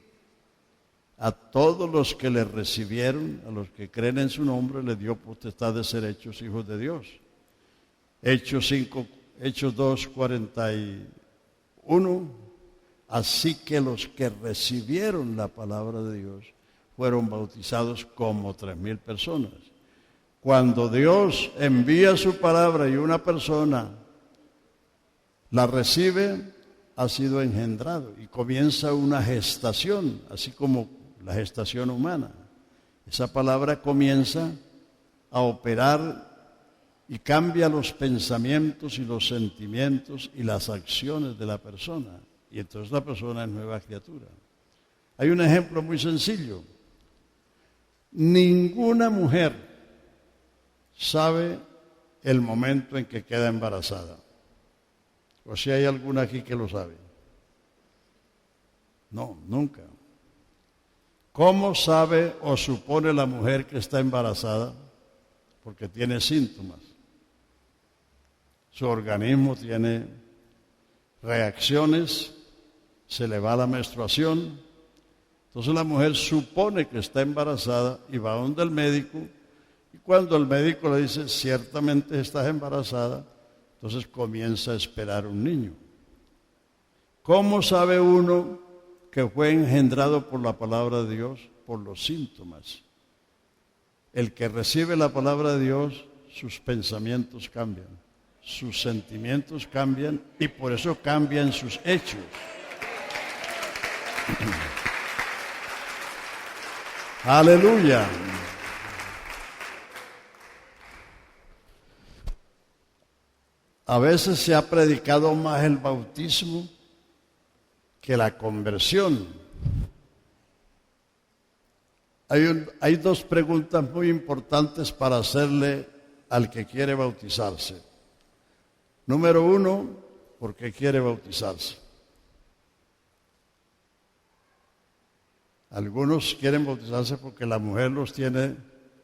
A todos los que le recibieron, a los que creen en su nombre, le dio potestad de ser hechos hijos de Dios. Hechos 2:41. Así que los que recibieron la palabra de Dios fueron bautizados como 3,000 personas. Cuando Dios envía su palabra y una persona la recibe, ha sido engendrado y comienza una gestación, así como la gestación humana. Esa palabra comienza a operar y cambia los pensamientos y los sentimientos y las acciones de la persona. Y entonces la persona es nueva criatura. Hay un ejemplo muy sencillo. Ninguna mujer sabe el momento en que queda embarazada. ¿O si hay alguna aquí que lo sabe? No, nunca. ¿Cómo sabe o supone la mujer que está embarazada? Porque tiene síntomas. Su organismo tiene reacciones, se le va la menstruación. Entonces la mujer supone que está embarazada y va donde el médico. Y cuando el médico le dice, ciertamente estás embarazada, entonces comienza a esperar un niño. ¿Cómo sabe uno que fue engendrado por la palabra de Dios? Por los síntomas. El que recibe la palabra de Dios, sus pensamientos cambian, sus sentimientos cambian y por eso cambian sus hechos. Aleluya. A veces se ha predicado más el bautismo que la conversión. Hay dos preguntas muy importantes para hacerle al que quiere bautizarse. Número uno, ¿por qué quiere bautizarse? Algunos quieren bautizarse porque la mujer los tiene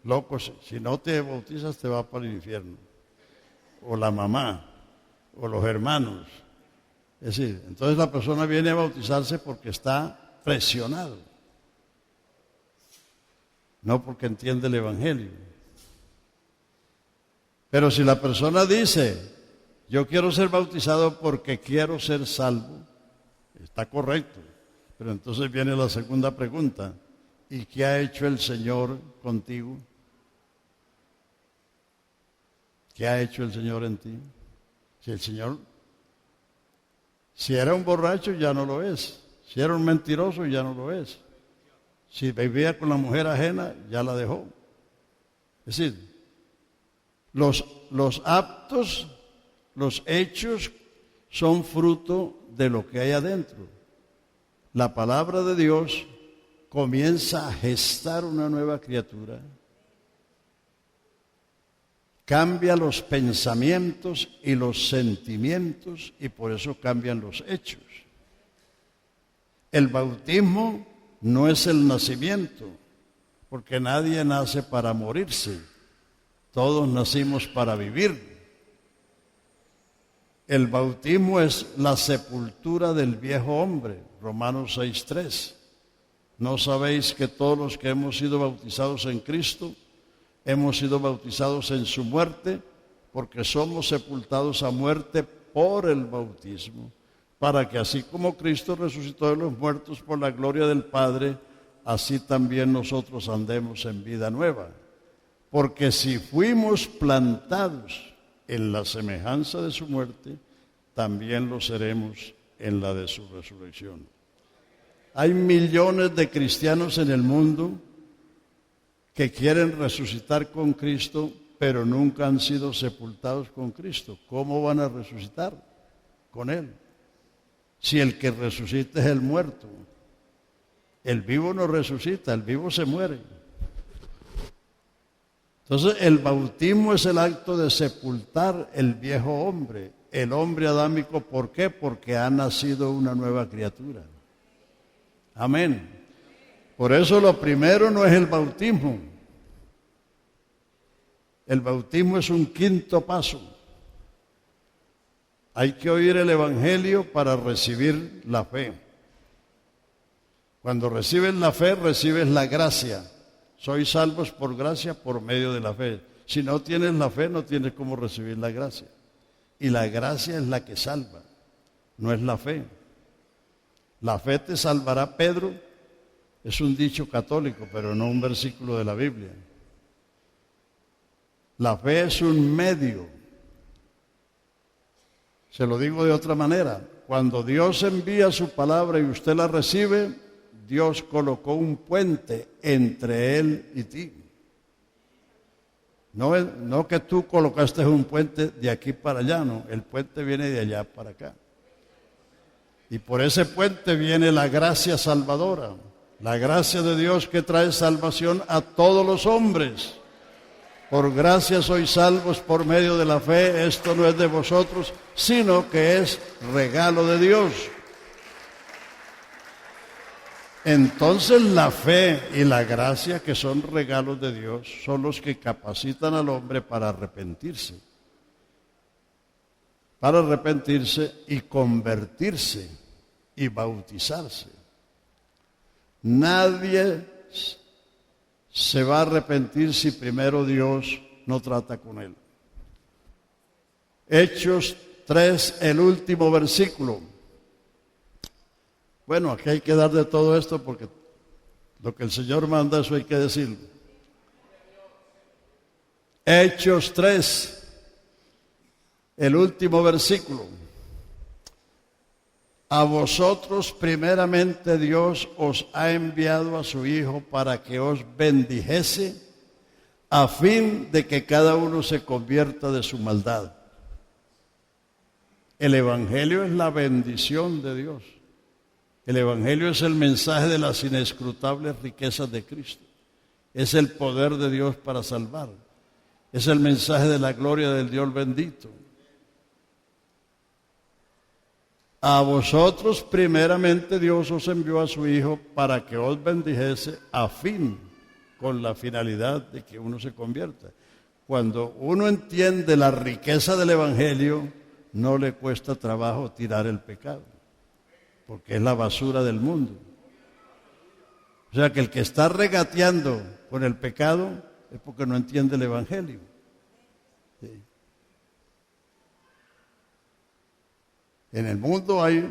locos. Si no te bautizas te vas para el infierno. O la mamá, o los hermanos. Es decir, entonces la persona viene a bautizarse porque está presionado. No porque entiende el Evangelio. Pero si la persona dice, yo quiero ser bautizado porque quiero ser salvo, está correcto. Pero entonces viene la segunda pregunta. ¿Y qué ha hecho el Señor contigo? ¿Qué ha hecho el Señor en ti? Si era un borracho, ya no lo es. Si era un mentiroso, ya no lo es. Si vivía con la mujer ajena, ya la dejó. Es decir, los actos, los hechos son fruto de lo que hay adentro. La palabra de Dios comienza a gestar una nueva criatura. Cambia los pensamientos y los sentimientos y por eso cambian los hechos. El bautismo no es el nacimiento, porque nadie nace para morirse. Todos nacimos para vivir. El bautismo es la sepultura del viejo hombre, Romanos 6:3. ¿No sabéis que todos los que hemos sido bautizados en Cristo, hemos sido bautizados en su muerte? Porque somos sepultados a muerte por el bautismo, para que así como Cristo resucitó de los muertos por la gloria del Padre, así también nosotros andemos en vida nueva. Porque si fuimos plantados en la semejanza de su muerte, también lo seremos en la de su resurrección. Hay millones de cristianos en el mundo que quieren resucitar con Cristo, pero nunca han sido sepultados con Cristo. ¿Cómo van a resucitar con Él? Si el que resucita es el muerto. El vivo no resucita, el vivo se muere. Entonces el bautismo es el acto de sepultar el viejo hombre, el hombre adámico. ¿Por qué? Porque ha nacido una nueva criatura. Amén. Por eso lo primero no es el bautismo. El bautismo es un quinto paso. Hay que oír el Evangelio para recibir la fe. Cuando recibes la fe, recibes la gracia. Sois salvos por gracia por medio de la fe. Si no tienes la fe, no tienes cómo recibir la gracia. Y la gracia es la que salva, no es la fe. La fe te salvará, Pedro, Es un dicho católico, pero no un versículo de la Biblia. La fe es un medio. Se lo digo de otra manera. Cuando Dios envía su palabra y usted la recibe, Dios colocó un puente entre Él y ti. No que tú colocaste un puente de aquí para allá, no. El puente viene de allá para acá. Y por ese puente viene la gracia salvadora. La gracia de Dios que trae salvación a todos los hombres. Por gracia sois salvos por medio de la fe. Esto no es de vosotros, sino que es regalo de Dios. Entonces la fe y la gracia, que son regalos de Dios, son los que capacitan al hombre para arrepentirse. Para arrepentirse y convertirse y bautizarse. Nadie se va a arrepentir si primero Dios no trata con él. Hechos 3, el último versículo. Bueno, aquí hay que dar de todo esto porque lo que el Señor manda, eso hay que decirlo. Hechos 3, el último versículo. A vosotros primeramente Dios os ha enviado a su Hijo para que os bendijese, a fin de que cada uno se convierta de su maldad. El Evangelio es la bendición de Dios. El Evangelio es el mensaje de las inescrutables riquezas de Cristo. Es el poder de Dios para salvar. Es el mensaje de la gloria del Dios bendito. A vosotros primeramente Dios os envió a su Hijo para que os bendijese a fin, con la finalidad de que uno se convierta. Cuando uno entiende la riqueza del Evangelio, no le cuesta trabajo tirar el pecado, porque es la basura del mundo. O sea que el que está regateando con el pecado es porque no entiende el Evangelio. Sí. En el mundo hay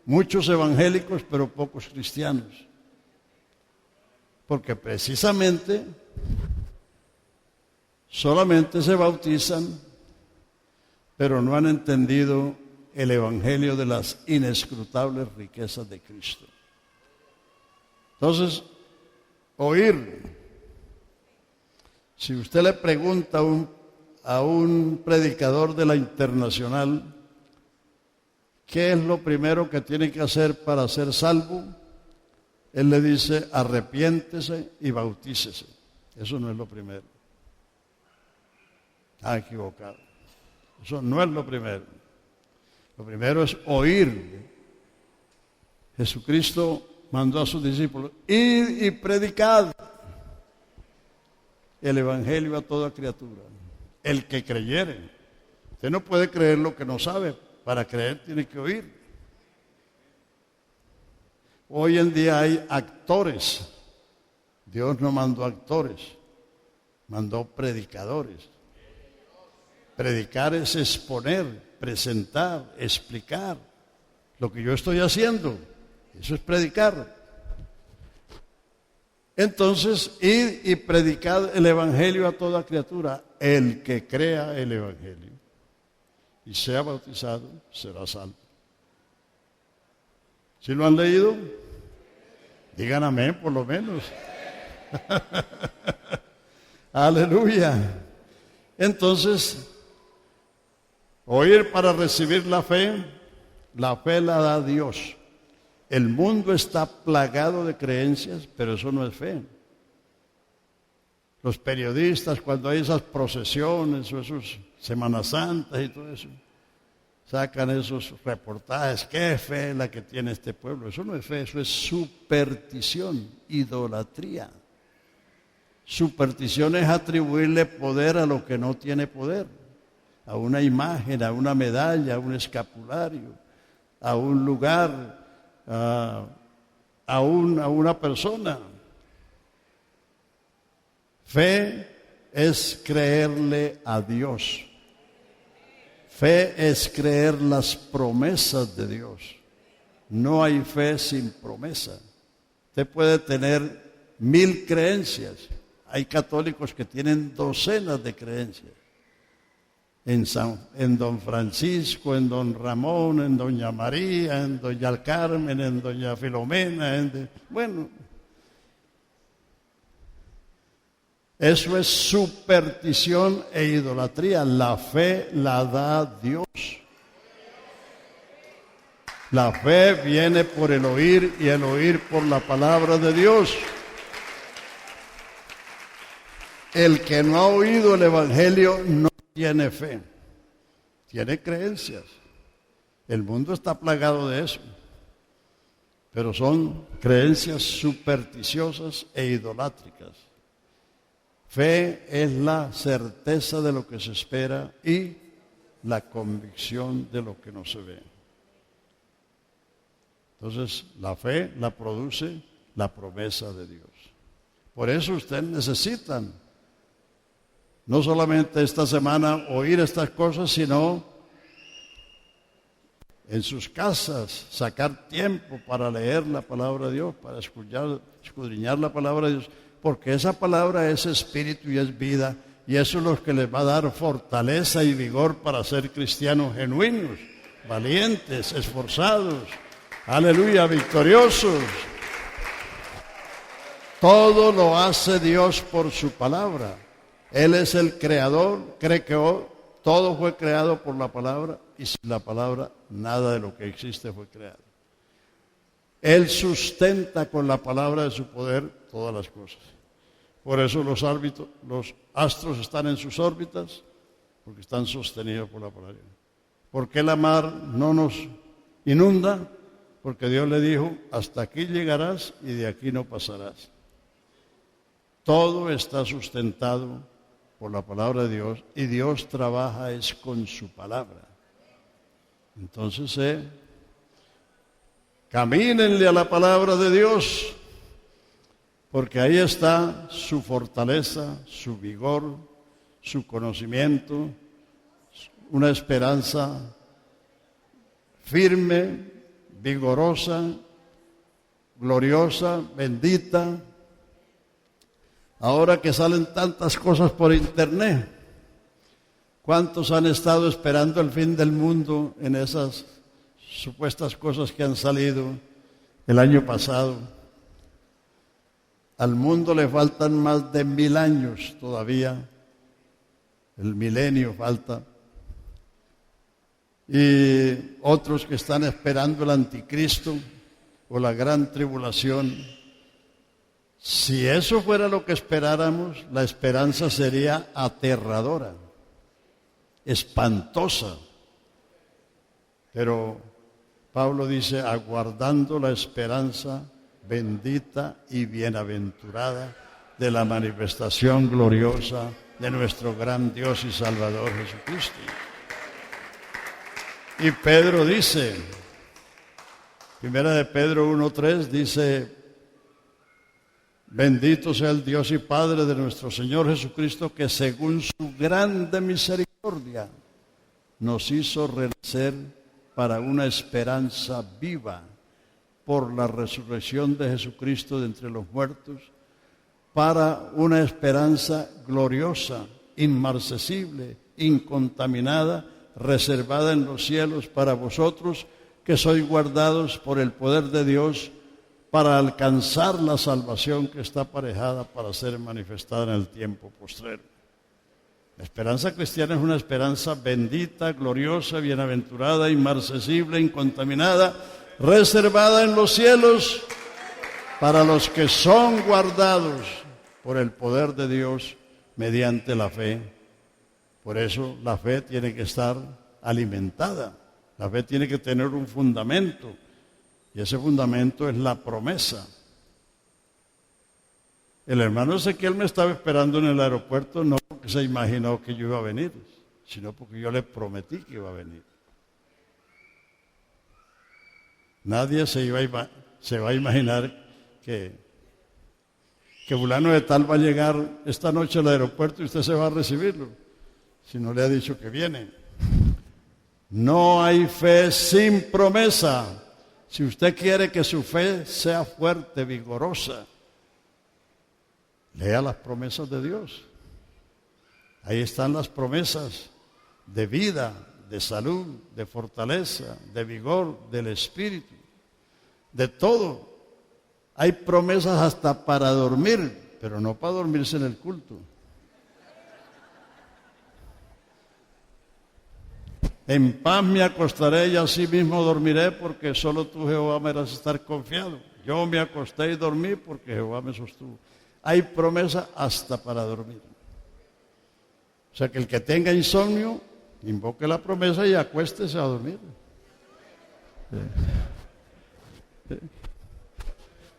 muchos evangélicos, pero pocos cristianos. Porque precisamente solamente se bautizan, pero no han entendido el evangelio de las inescrutables riquezas de Cristo. Entonces, oír. Si usted le pregunta a un predicador de la Internacional, ¿qué es lo primero que tiene que hacer para ser salvo? Él le dice, arrepiéntese y bautícese. Eso no es lo primero. Está equivocado. Eso no es lo primero. Lo primero es oír. Jesucristo mandó a sus discípulos, id y predicad el evangelio a toda criatura. El que creyere. Usted no puede creer lo que no sabe. Para creer tiene que oír. Hoy en día hay actores. Dios no mandó actores, mandó predicadores. Predicar es exponer, presentar, explicar. Lo que yo estoy haciendo, eso es predicar. Entonces, id y predicad el evangelio a toda criatura. El que crea el evangelio y sea bautizado, será salvo. ¿Sí lo han leído? Digan amén, por lo menos. Aleluya. Entonces, oír para recibir la fe la da Dios. El mundo está plagado de creencias, pero eso no es fe. Los periodistas, cuando hay esas procesiones o esos Semanas Santas y todo eso, sacan esos reportajes. ¿Qué fe es la que tiene este pueblo? Eso no es fe, eso es superstición, idolatría. Superstición es atribuirle poder a lo que no tiene poder, a una imagen, a una medalla, a un escapulario, a un lugar, a una persona. Fe es creerle a Dios. Fe es creer las promesas de Dios. No hay fe sin promesa. Usted puede tener 1000 creencias. Hay católicos que tienen docenas de creencias. En don Francisco, en don Ramón, en doña María, en doña Carmen, en doña Filomena. Bueno, eso es superstición e idolatría. La fe la da Dios. La fe viene por el oír y el oír por la palabra de Dios. El que no ha oído el Evangelio no tiene fe, tiene creencias. El mundo está plagado de eso, pero son creencias supersticiosas e idolátricas. Fe es la certeza de lo que se espera y la convicción de lo que no se ve. Entonces, la fe la produce la promesa de Dios. Por eso ustedes necesitan, no solamente esta semana oír estas cosas, sino en sus casas sacar tiempo para leer la palabra de Dios, para escudriñar la palabra de Dios, porque esa palabra es espíritu y es vida, y eso es lo que les va a dar fortaleza y vigor para ser cristianos genuinos, valientes, esforzados, aleluya, victoriosos. Todo lo hace Dios por su palabra. Él es el creador, cree que todo fue creado por la palabra, y sin la palabra nada de lo que existe fue creado. Él sustenta con la palabra de su poder todas las cosas. Por eso los astros están en sus órbitas, porque están sostenidos por la palabra. ¿Por qué la mar no nos inunda? Porque Dios le dijo, hasta aquí llegarás y de aquí no pasarás. Todo está sustentado por la palabra de Dios, y Dios trabaja es con su palabra. Entonces, camínenle a la palabra de Dios, porque ahí está su fortaleza, su vigor, su conocimiento, una esperanza firme, vigorosa, gloriosa, bendita. Ahora que salen tantas cosas por internet, ¿cuántos han estado esperando el fin del mundo en esas supuestas cosas que han salido el año pasado? Al mundo le faltan más de 1000 años todavía, el milenio falta, y otros que están esperando el anticristo o la gran tribulación. Si eso fuera lo que esperáramos, la esperanza sería aterradora, espantosa. Pero Pablo dice, aguardando la esperanza bendita y bienaventurada de la manifestación gloriosa de nuestro gran Dios y Salvador Jesucristo. Y Pedro dice, primera de Pedro 1:3 dice, bendito sea el Dios y Padre de nuestro Señor Jesucristo, que según su grande misericordia nos hizo renacer para una esperanza viva por la resurrección de Jesucristo de entre los muertos, para una esperanza gloriosa, inmarcesible, incontaminada, reservada en los cielos para vosotros, que sois guardados por el poder de Dios para alcanzar la salvación que está aparejada para ser manifestada en el tiempo postrero. La esperanza cristiana es una esperanza bendita, gloriosa, bienaventurada, inmarcesible, incontaminada, reservada en los cielos para los que son guardados por el poder de Dios mediante la fe. Por eso la fe tiene que estar alimentada, la fe tiene que tener un fundamento, y ese fundamento es la promesa. El hermano Ezequiel me estaba esperando en el aeropuerto, no porque se imaginó que yo iba a venir, sino porque yo le prometí que iba a venir. Nadie se va a imaginar que fulano de tal va a llegar esta noche al aeropuerto y usted se va a recibirlo, si no le ha dicho que viene. No hay fe sin promesa, Si usted quiere que su fe sea fuerte, vigorosa, lea las promesas de Dios. Ahí están las promesas de vida, de salud, de fortaleza, de vigor, del espíritu, de todo. Hay promesas hasta para dormir, pero no para dormirse en el culto. En paz me acostaré y así mismo dormiré, porque solo tú, Jehová, me harás estar confiado. Yo me acosté y dormí porque Jehová me sostuvo. Hay promesa hasta para dormir. O sea que el que tenga insomnio, invoque la promesa y acuéstese a dormir.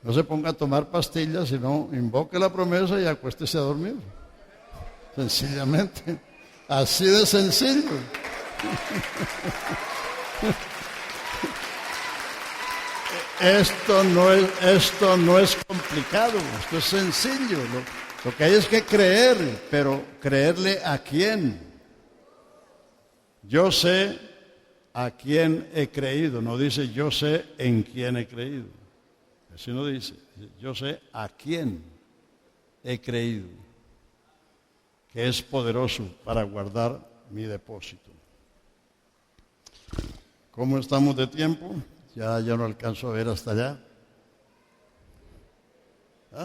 No se ponga a tomar pastillas, sino invoque la promesa y acuéstese a dormir. Sencillamente. Así de sencillo. Esto no es complicado, esto es sencillo. Lo que hay es que creer, pero ¿creerle a quién? Yo sé a quién he creído, no dice yo sé en quién he creído. Así no dice, yo sé a quién he creído, que es poderoso para guardar mi depósito. ¿Cómo estamos de tiempo? Ya no alcanzo a ver hasta allá.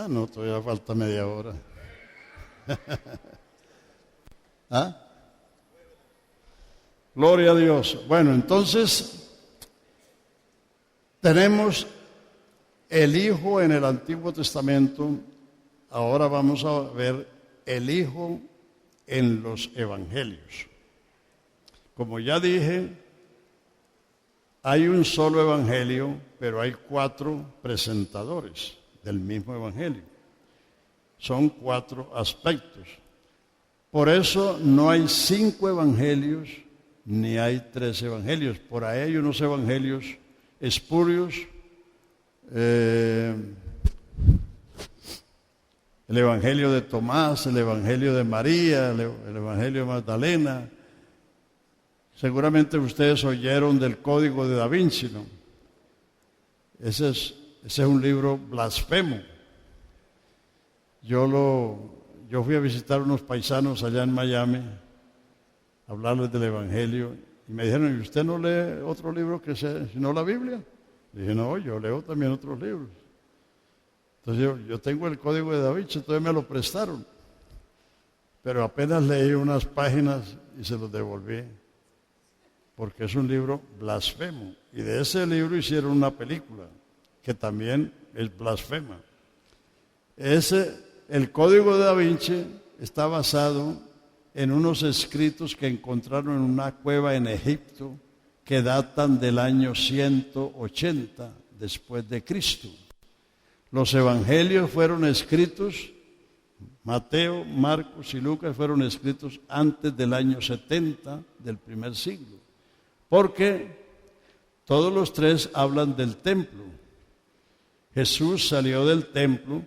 No, todavía falta media hora. Gloria a Dios. Bueno, entonces tenemos el Hijo en el Antiguo Testamento. Ahora vamos a ver el Hijo en los Evangelios. Como ya dije, hay un solo evangelio, pero hay 4 presentadores del mismo evangelio. Son 4 aspectos. Por eso no hay 5 evangelios, ni hay 3 evangelios. Por ahí hay unos evangelios espurios. El evangelio de Tomás, el evangelio de María, el evangelio de Magdalena. Seguramente ustedes oyeron del Código de Da Vinci, ¿no? Ese es un libro blasfemo. Yo fui a visitar unos paisanos allá en Miami, a hablarles del Evangelio, y me dijeron, ¿y usted no lee otro libro que sea, sino la Biblia? Le dije, no, yo leo también otros libros. Entonces yo tengo el Código de Da Vinci, entonces me lo prestaron. Pero apenas leí unas páginas y se los devolví, porque es un libro blasfemo. Y de ese libro hicieron una película, que también es blasfema. El Código de Da Vinci está basado en unos escritos que encontraron en una cueva en Egipto que datan del año 180 después de Cristo. Los evangelios fueron escritos, Mateo, Marcos y Lucas fueron escritos antes del año 70 del primer siglo, porque todos los 3 hablan del templo. Jesús salió del templo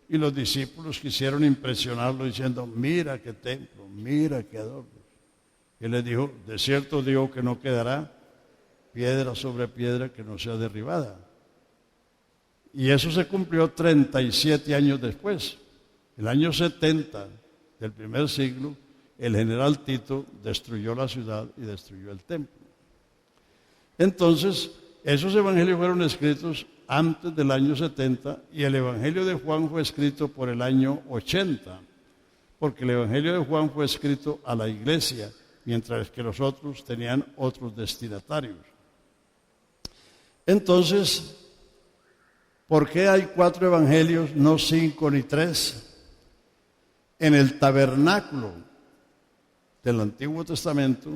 y los discípulos quisieron impresionarlo diciendo, mira qué templo, mira qué adornos. Él les dijo, de cierto digo que no quedará piedra sobre piedra que no sea derribada. Y eso se cumplió 37 años después. El año 70 del primer siglo, el general Tito destruyó la ciudad y destruyó el templo. Entonces, esos evangelios fueron escritos antes del año 70 y el evangelio de Juan fue escrito por el año 80, porque el evangelio de Juan fue escrito a la iglesia, mientras que los otros tenían otros destinatarios. Entonces, ¿por qué hay 4 evangelios, no 5 ni 3? En el tabernáculo del Antiguo Testamento,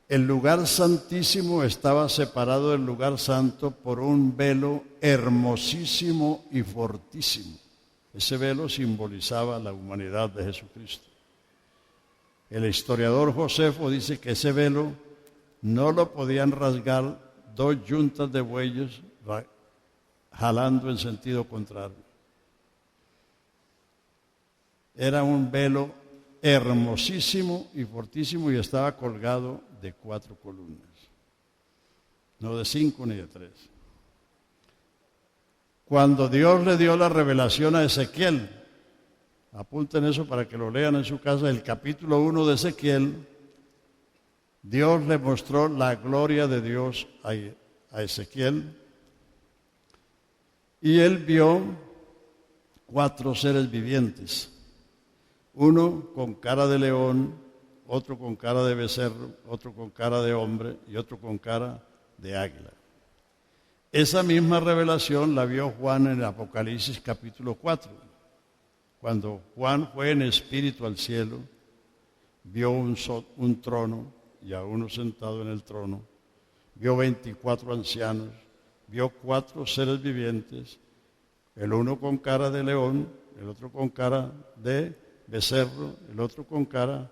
el lugar santísimo estaba separado del lugar santo por un velo hermosísimo y fortísimo. Ese velo simbolizaba la humanidad de Jesucristo. El historiador Josefo dice que ese velo no lo podían rasgar 2 yuntas de bueyes jalando en sentido contrario. Era un velo hermosísimo y fortísimo y estaba colgado de 4 columnas. no de 5 ni de 3. Cuando Dios le dio la revelación a Ezequiel, apunten eso para que lo lean en su casa, el capítulo 1 de Ezequiel, Dios le mostró la gloria de Dios a Ezequiel y él vio 4 seres vivientes, uno con cara de león, otro con cara de becerro, otro con cara de hombre y otro con cara de águila. Esa misma revelación la vio Juan en el Apocalipsis capítulo 4. Cuando Juan fue en espíritu al cielo, vio un trono y a uno sentado en el trono, vio 24 ancianos, vio 4 seres vivientes, el uno con cara de león, el otro con cara de becerro, el otro con cara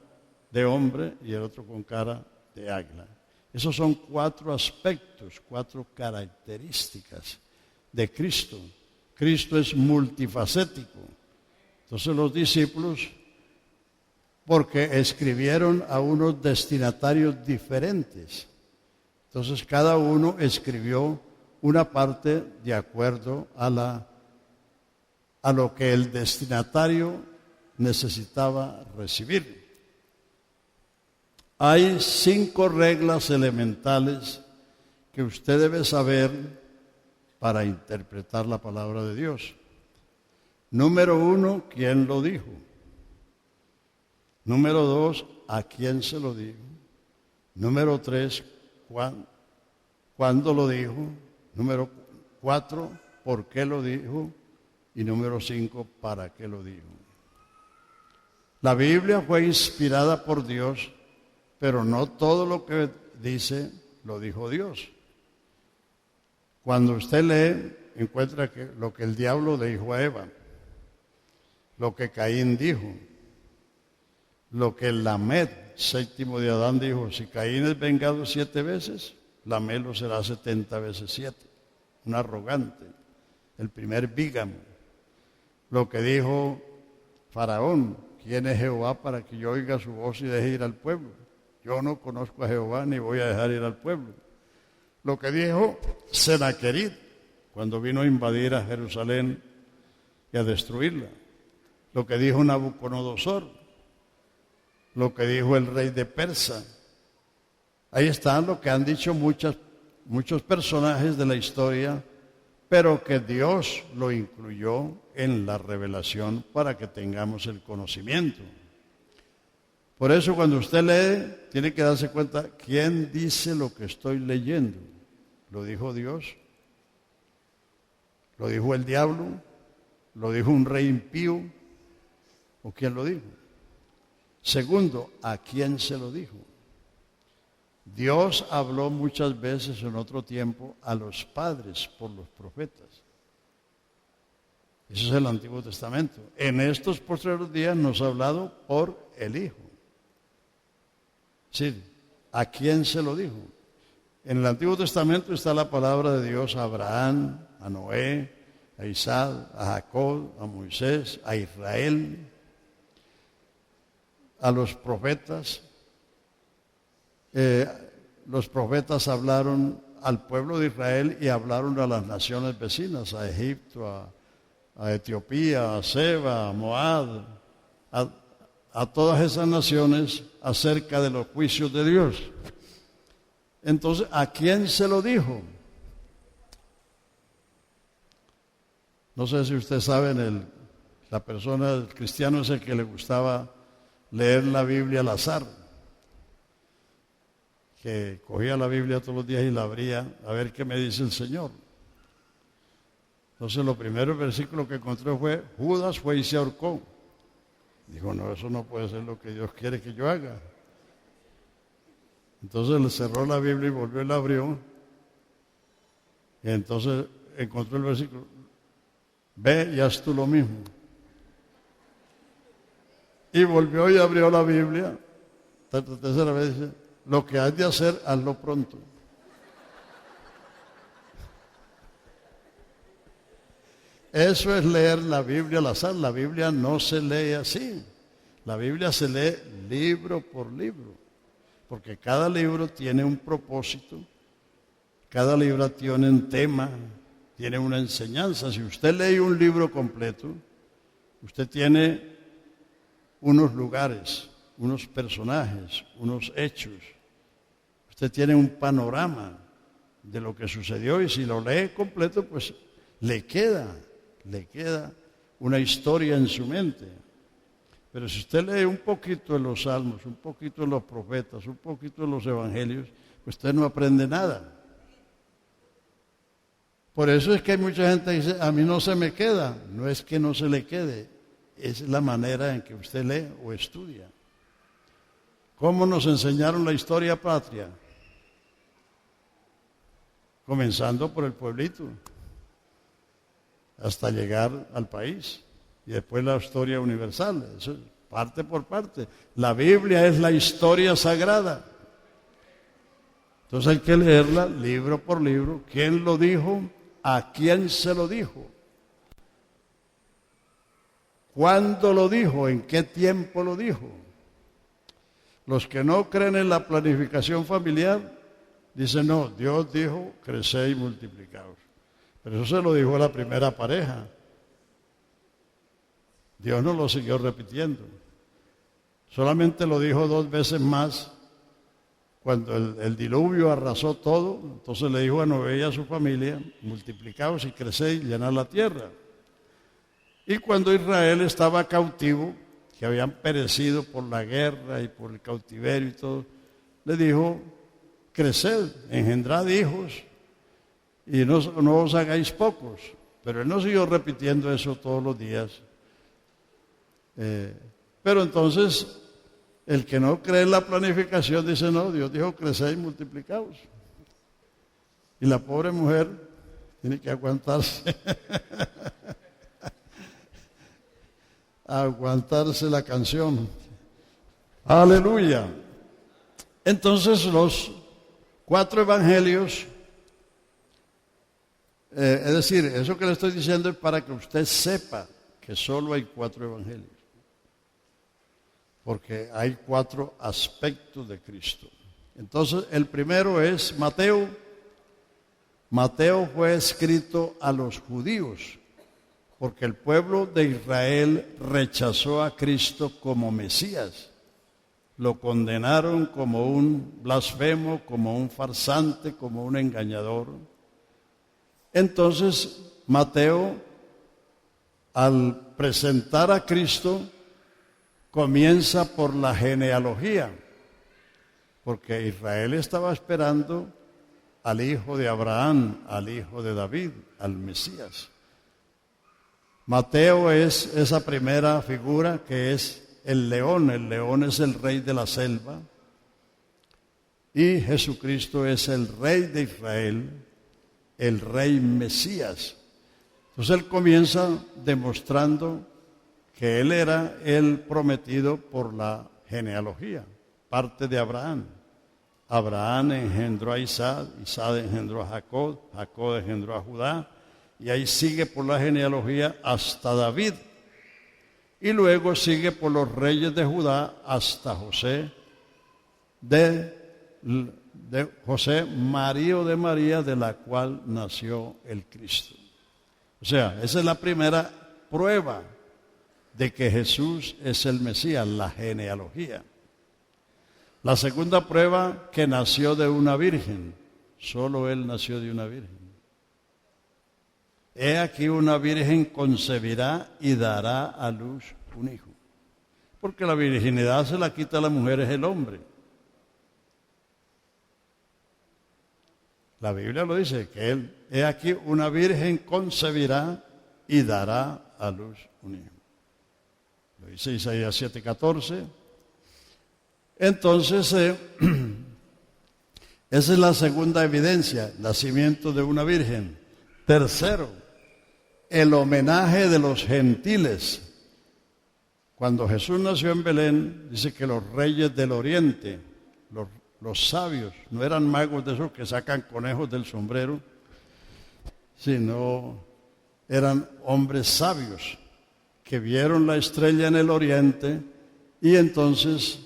de hombre y el otro con cara de águila. Esos son 4 aspectos, 4 características de Cristo. Cristo es multifacético. Entonces los discípulos, porque escribieron a unos destinatarios diferentes, entonces cada uno escribió una parte de acuerdo a lo que el destinatario necesitaba recibir. Hay 5 reglas elementales que usted debe saber para interpretar la palabra de Dios. Número 1, ¿quién lo dijo? Número 2, ¿a quién se lo dijo? Número 3, ¿cuándo lo dijo? Número 4, ¿por qué lo dijo? Y número 5, ¿para qué lo dijo? La Biblia fue inspirada por Dios, pero no todo lo que dice lo dijo Dios. Cuando usted lee, encuentra que lo que el diablo le dijo a Eva, lo que Caín dijo, lo que Lamed, séptimo de Adán, dijo: si Caín es vengado 7 veces, Lamed lo será 70 veces 7. Un arrogante, el primer bígamo. Lo que dijo Faraón: ¿quién es Jehová para que yo oiga su voz y deje ir al pueblo? Yo no conozco a Jehová ni voy a dejar ir al pueblo. Lo que dijo Senaquerib cuando vino a invadir a Jerusalén y a destruirla. Lo que dijo Nabucodonosor. Lo que dijo el rey de Persa. Ahí está lo que han dicho muchos personajes de la historia, pero que Dios lo incluyó en la revelación para que tengamos el conocimiento. Por eso cuando usted lee, tiene que darse cuenta, ¿quién dice lo que estoy leyendo? ¿Lo dijo Dios? ¿Lo dijo el diablo? ¿Lo dijo un rey impío? ¿O quién lo dijo? Segundo, ¿a quién se lo dijo? Dios habló muchas veces en otro tiempo a los padres por los profetas. Eso es el Antiguo Testamento. En estos posteriores días nos ha hablado por el Hijo. Sí, ¿a quién se lo dijo? En el Antiguo Testamento está la palabra de Dios a Abraham, a Noé, a Isaac, a Jacob, a Moisés, a Israel, a los profetas. Los profetas hablaron al pueblo de Israel y hablaron a las naciones vecinas, a Egipto, a Etiopía, a Seba, a Moab, a todas esas naciones acerca de los juicios de Dios. Entonces, ¿a quién se lo dijo? No sé si ustedes saben, la persona, el cristiano es el que le gustaba leer la Biblia al azar, que cogía la Biblia todos los días y la abría a ver qué me dice el Señor. Entonces, lo primero versículo que encontré fue: Judas fue y se ahorcó. Dijo: no, eso no puede ser lo que Dios quiere que yo haga. Entonces le cerró la Biblia y volvió y la abrió. Y entonces encontró el versículo: ve y haz tú lo mismo. Y volvió y abrió la Biblia. Tercera vez dice: lo que has de hacer, hazlo pronto. Eso es leer la Biblia al azar. La Biblia no se lee así. La Biblia se lee libro por libro, porque cada libro tiene un propósito Cada libro tiene un tema, tiene una enseñanza. Si usted lee un libro completo, usted tiene unos lugares, unos personajes, unos hechos. Usted tiene un panorama de lo que sucedió y si lo lee completo, pues le queda una historia en su mente. Pero si usted lee un poquito de los salmos, un poquito de los profetas, un poquito de los evangelios, pues usted no aprende nada. Por eso es que hay mucha gente que dice, a mí no se me queda. No es que no se le quede, es la manera en que usted lee o estudia. ¿Cómo nos enseñaron la historia patria? Comenzando por el pueblito, hasta llegar al país. Y después la historia universal, eso es parte por parte. La Biblia es la historia sagrada. Entonces hay que leerla libro por libro. ¿Quién lo dijo? ¿A quién se lo dijo? ¿Cuándo lo dijo? ¿En qué tiempo lo dijo? Los que no creen en la planificación familiar dicen, no, Dios dijo, creced y multiplicaos. Pero eso se lo dijo a la primera pareja. Dios no lo siguió repitiendo. Solamente lo dijo 2 veces más cuando el diluvio arrasó todo. Entonces le dijo a Noé y a su familia, multiplicaos y creced y llenad la tierra. Y cuando Israel estaba cautivo, que habían perecido por la guerra y por el cautiverio y todo, le dijo, creced, engendrad hijos y no os hagáis pocos. Pero él no siguió repitiendo eso todos los días. Pero entonces, el que no cree en la planificación dice, no, Dios dijo, creced y multiplicaos. Y la pobre mujer tiene que aguantarse, aguantarse la canción. Aleluya. Entonces los 4 evangelios, es decir, eso que le estoy diciendo es para que usted sepa que solo hay 4 evangelios. Porque hay 4 aspectos de Cristo. Entonces, el primero es Mateo. Mateo fue escrito a los judíos, porque el pueblo de Israel rechazó a Cristo como Mesías. Lo condenaron como un blasfemo, como un farsante, como un engañador. Entonces, Mateo, al presentar a Cristo, comienza por la genealogía, porque Israel estaba esperando al hijo de Abraham, al hijo de David, al Mesías. Mateo es esa primera figura que es el león es el rey de la selva, y Jesucristo es el rey de Israel, el rey Mesías. Entonces él comienza demostrando que él era el prometido por la genealogía, parte de Abraham. Abraham engendró a Isaac, Isaac engendró a Jacob, Jacob engendró a Judá, y ahí sigue por la genealogía hasta David. Y luego sigue por los reyes de Judá hasta José, de José, marido de María, de la cual nació el Cristo. O sea, esa es la primera prueba de que Jesús es el Mesías, la genealogía. La segunda prueba, que nació de una virgen. Solo él nació de una virgen. He aquí una virgen concebirá y dará a luz un hijo. Porque la virginidad se la quita a las mujeres el hombre. La Biblia lo dice, que he aquí una virgen concebirá y dará a luz un hijo. Lo dice Isaías 7:14. Entonces, esa es la segunda evidencia, nacimiento de una virgen. Tercero, el homenaje de los gentiles. Cuando Jesús nació en Belén, dice que los reyes del oriente, los sabios, no eran magos de esos que sacan conejos del sombrero, sino eran hombres sabios que vieron la estrella en el oriente y entonces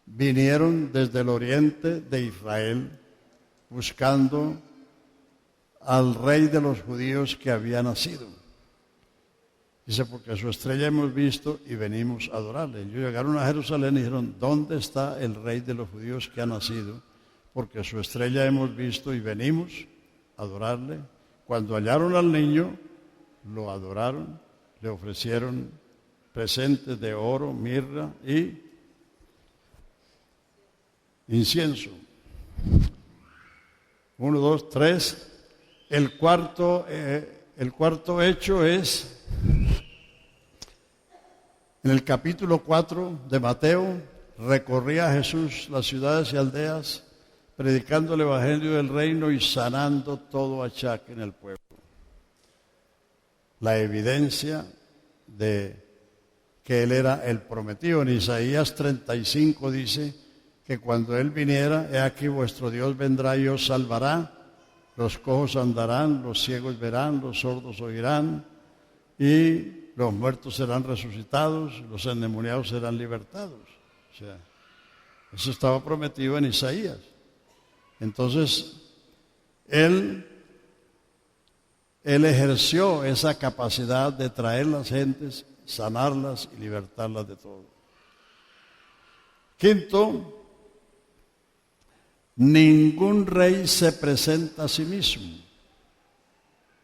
vinieron desde el oriente de Israel buscando al rey de los judíos que había nacido. Dice, porque su estrella hemos visto y venimos a adorarle. Ellos llegaron a Jerusalén y dijeron, ¿dónde está el rey de los judíos que ha nacido? Porque su estrella hemos visto y venimos a adorarle. Cuando hallaron al niño, lo adoraron, le ofrecieron presentes de oro, mirra y incienso. 1, 2, 3. El cuarto hecho es en el capítulo 4 de Mateo. Recorría Jesús las ciudades y aldeas, predicando el evangelio del reino y sanando todo achaque en el pueblo. La evidencia de que él era el prometido. En Isaías 35 dice que cuando él viniera, he aquí vuestro Dios vendrá y os salvará. Los cojos andarán, los ciegos verán, los sordos oirán, y los muertos serán resucitados, los endemoniados serán libertados. O sea, eso estaba prometido en Isaías. Entonces, él ejerció esa capacidad de traer las gentes, sanarlas y libertarlas de todo. Quinto, ningún rey se presenta a sí mismo.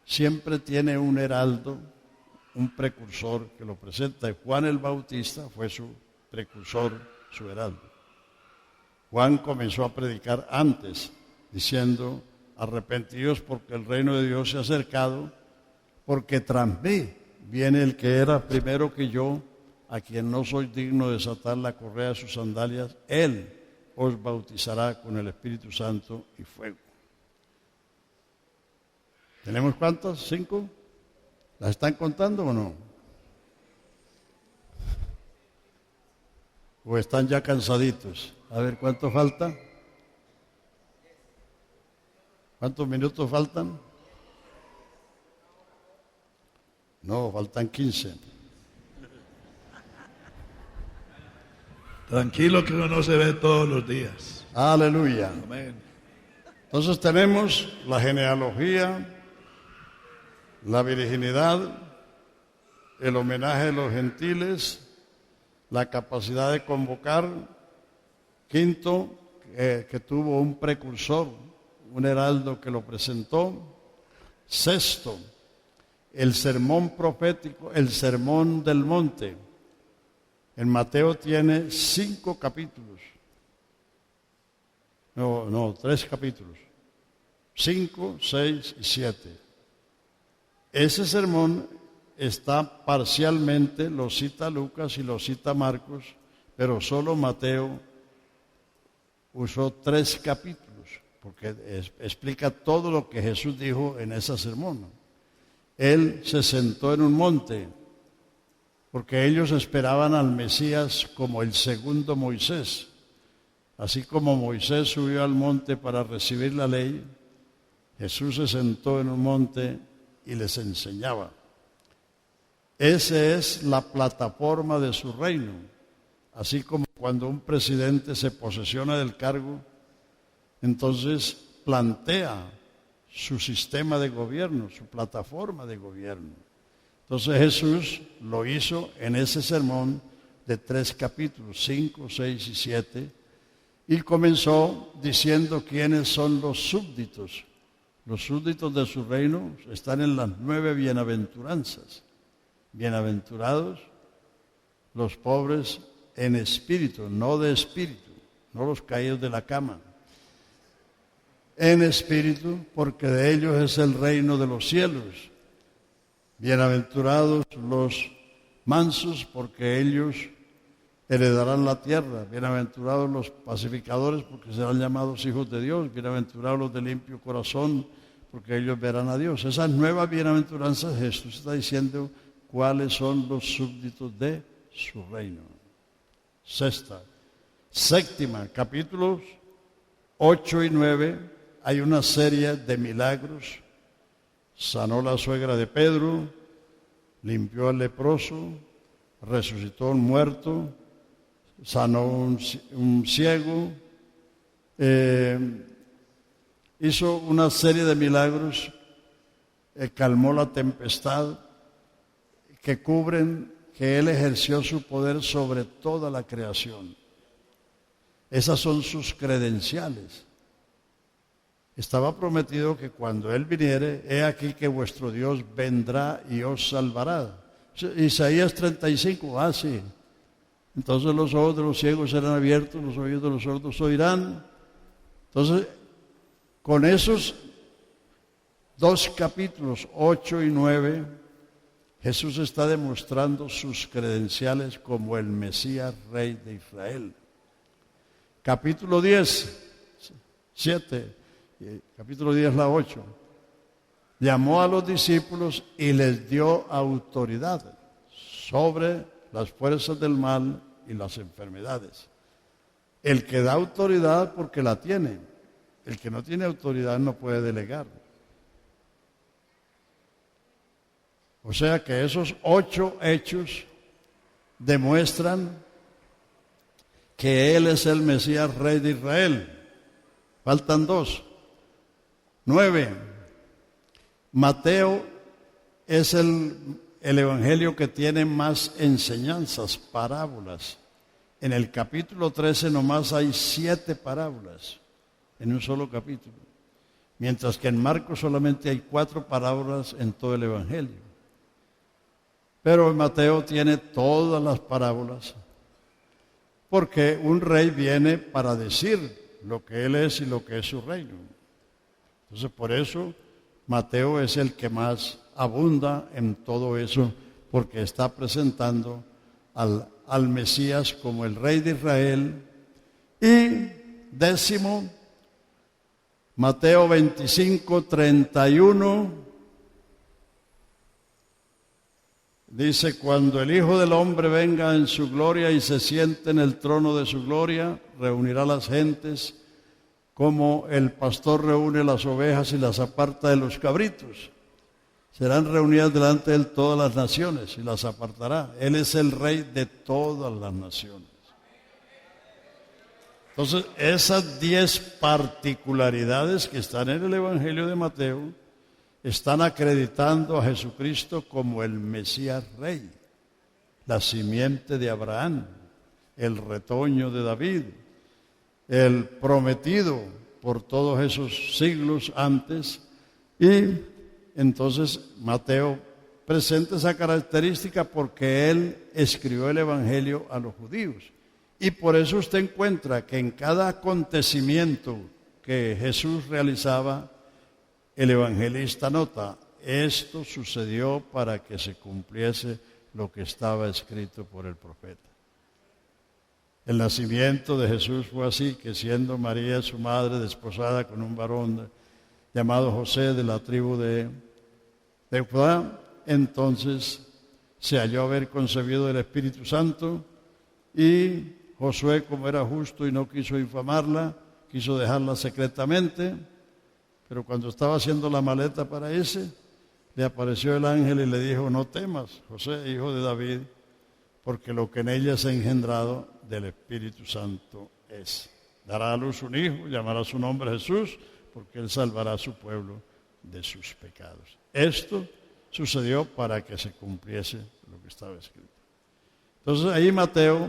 Siempre tiene un heraldo, un precursor que lo presenta. Y Juan el Bautista fue su precursor, su heraldo. Juan comenzó a predicar antes, diciendo, arrepentidos porque el reino de Dios se ha acercado, porque tras mí viene el que era primero que yo, a quien no soy digno de desatar la correa de sus sandalias. Él os bautizará con el Espíritu Santo y fuego. ¿Tenemos cuántas? 5. ¿Las están contando o no? ¿O están ya cansaditos? A ver, ¿cuánto falta? ¿Cuántos minutos faltan? No, faltan 15. Tranquilo, que uno no se ve todos los días. Aleluya. Amén. Entonces tenemos la genealogía, la virginidad, el homenaje de los gentiles, la capacidad de convocar. Quinto, que tuvo un precursor, un heraldo que lo presentó. Sexto, el sermón profético, el sermón del monte. En Mateo tiene 5 capítulos. No, 3 capítulos. 5, 6 y 7. Ese sermón está parcialmente, lo cita Lucas y lo cita Marcos, pero solo Mateo usó 3 capítulos, porque explica todo lo que Jesús dijo en ese sermón. Él se sentó en un monte, porque ellos esperaban al Mesías como el segundo Moisés. Así como Moisés subió al monte para recibir la ley, Jesús se sentó en un monte y les enseñaba. Esa es la plataforma de su reino. Así como cuando un presidente se posesiona del cargo, entonces plantea su sistema de gobierno, su plataforma de gobierno. Entonces Jesús lo hizo en ese sermón de 3 capítulos, 5, 6 y 7, y comenzó diciendo quiénes son los súbditos. Los súbditos de su reino están en las 9 bienaventuranzas. Bienaventurados los pobres en espíritu, no de espíritu, no los caídos de la cama. En espíritu, porque de ellos es el reino de los cielos. Bienaventurados los mansos, porque ellos heredarán la tierra. Bienaventurados los pacificadores, porque serán llamados hijos de Dios. Bienaventurados los de limpio corazón, porque ellos verán a Dios. Esas nuevas bienaventuranzas, Jesús está diciendo cuáles son los súbditos de su reino. Séptima, capítulos 8 y 9, hay una serie de milagros. Sanó la suegra de Pedro, limpió al leproso, resucitó a un muerto, sanó un ciego, hizo una serie de milagros, calmó la tempestad, que cubren que Él ejerció su poder sobre toda la creación. Esas son sus credenciales. Estaba prometido que cuando Él viniere, he aquí que vuestro Dios vendrá y os salvará. Isaías 35, sí. Entonces los ojos de los ciegos serán abiertos, los oídos de los sordos oirán. Entonces, con esos dos capítulos, 8 y 9, Jesús está demostrando sus credenciales como el Mesías, Rey de Israel. Capítulo 10, 7, capítulo 10, la 8. Llamó a los discípulos y les dio autoridad sobre las fuerzas del mal y las enfermedades. El que da autoridad porque la tiene. El que no tiene autoridad no puede delegar. O sea que esos 8 hechos demuestran que Él es el Mesías, Rey de Israel. Faltan 2. 9. Mateo es el evangelio que tiene más enseñanzas, parábolas. En el capítulo 13 nomás hay 7 parábolas en un solo capítulo. Mientras que en Marcos solamente hay 4 parábolas en todo el evangelio. Pero Mateo tiene todas las parábolas, porque un rey viene para decir lo que él es y lo que es su reino. Entonces, por eso Mateo es el que más abunda en todo eso, porque está presentando al Mesías como el Rey de Israel. Y 10, Mateo 25, 31. Dice, cuando el Hijo del Hombre venga en su gloria y se siente en el trono de su gloria, reunirá las gentes como el pastor reúne las ovejas y las aparta de los cabritos. Serán reunidas delante de él todas las naciones y las apartará. Él es el Rey de todas las naciones. Entonces, esas 10 particularidades que están en el Evangelio de Mateo están acreditando a Jesucristo como el Mesías Rey, la simiente de Abraham, el retoño de David, el prometido por todos esos siglos antes. Y entonces Mateo presenta esa característica porque él escribió el Evangelio a los judíos. Y por eso usted encuentra que en cada acontecimiento que Jesús realizaba, el evangelista nota, esto sucedió para que se cumpliese lo que estaba escrito por el profeta. El nacimiento de Jesús fue así, que siendo María su madre desposada con un varón llamado José de la tribu de Judá, entonces se halló haber concebido del Espíritu Santo, y Josué, como era justo y no quiso infamarla, quiso dejarla secretamente. Pero cuando estaba haciendo la maleta para irse, le apareció el ángel y le dijo, no temas, José, hijo de David, porque lo que en ella se ha engendrado del Espíritu Santo es. Dará a luz un hijo, llamará su nombre Jesús, porque él salvará a su pueblo de sus pecados. Esto sucedió para que se cumpliese lo que estaba escrito. Entonces ahí Mateo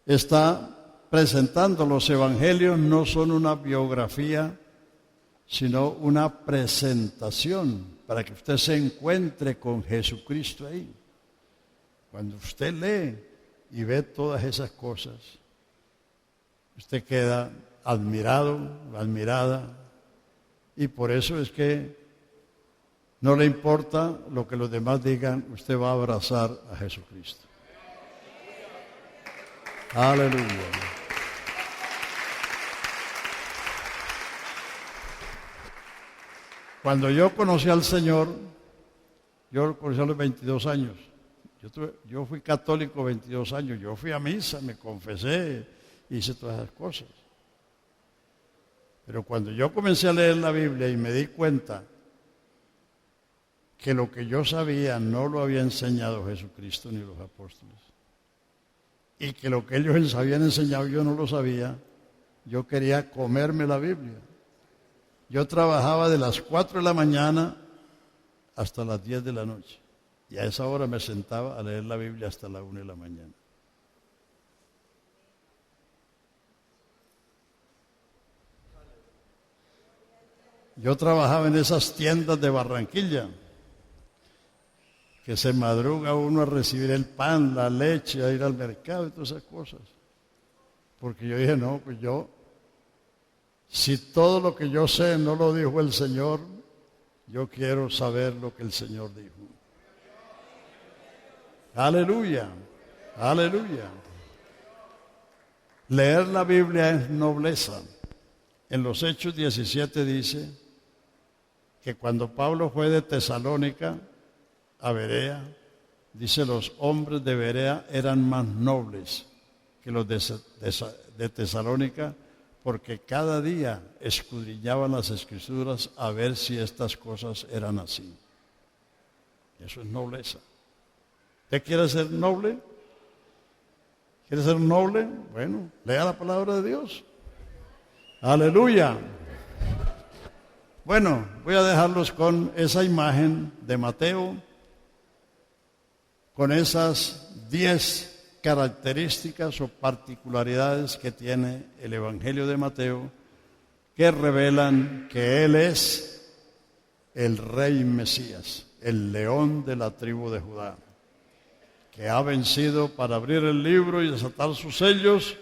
está presentando los evangelios, no son una biografía, sino una presentación para que usted se encuentre con Jesucristo ahí. Cuando usted lee y ve todas esas cosas, usted queda admirado, admirada, y por eso es que no le importa lo que los demás digan, usted va a abrazar a Jesucristo. Aleluya. Cuando yo conocí al Señor, yo lo conocí a los 22 años. Yo fui católico 22 años. Yo fui a misa, me confesé, hice todas esas cosas. Pero cuando yo comencé a leer la Biblia y me di cuenta que lo que yo sabía no lo había enseñado Jesucristo ni los apóstoles, y que lo que ellos habían enseñado yo no lo sabía, yo quería comerme la Biblia. Yo trabajaba de las 4 de la mañana hasta las 10 de la noche. Y a esa hora me sentaba a leer la Biblia hasta las 1 de la mañana. Yo trabajaba en esas tiendas de Barranquilla, que se madruga uno a recibir el pan, la leche, a ir al mercado y todas esas cosas. Porque yo dije, no, pues si todo lo que yo sé no lo dijo el Señor, yo quiero saber lo que el Señor dijo. Aleluya, aleluya. Leer la Biblia es nobleza. En los Hechos 17 dice que cuando Pablo fue de Tesalónica a Berea, dice los hombres de Berea eran más nobles que los de Tesalónica, porque cada día escudriñaban las Escrituras a ver si estas cosas eran así. Eso es nobleza. ¿Usted quiere ser noble? ¿Quiere ser noble? Bueno, lea la palabra de Dios. Aleluya. Bueno, voy a dejarlos con esa imagen de Mateo, con esas 10 características o particularidades que tiene el Evangelio de Mateo, que revelan que Él es el Rey Mesías, el león de la tribu de Judá, que ha vencido para abrir el libro y desatar sus sellos,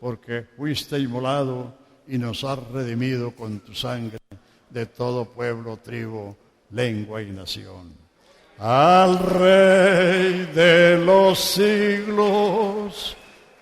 porque fuiste inmolado y nos has redimido con tu sangre de todo pueblo, tribu, lengua y nación. Al Rey de los siglos,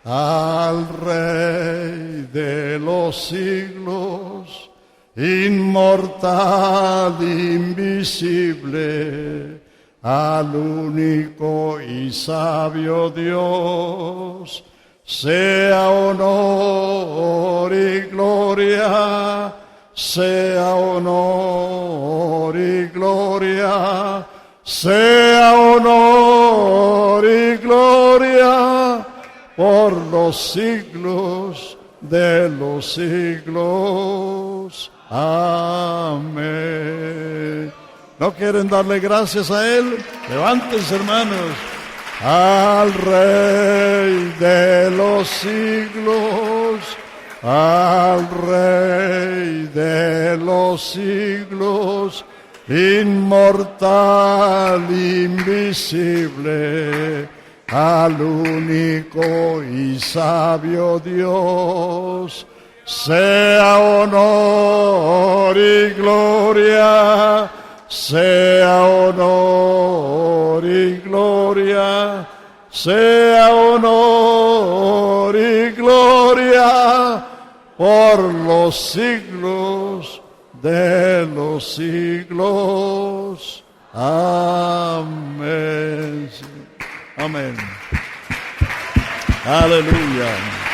al Rey de los siglos, inmortal, invisible, al único y sabio Dios, sea honor y gloria, sea honor y gloria, sea honor y gloria por los siglos de los siglos. Amén. ¿No quieren darle gracias a Él? Levántense, hermanos. Al Rey de los siglos, al Rey de los siglos, inmortal, invisible, al único y sabio Dios, sea honor y gloria, sea honor y gloria, sea honor y gloria por los siglos de los siglos. Amén. Amén. Aleluya.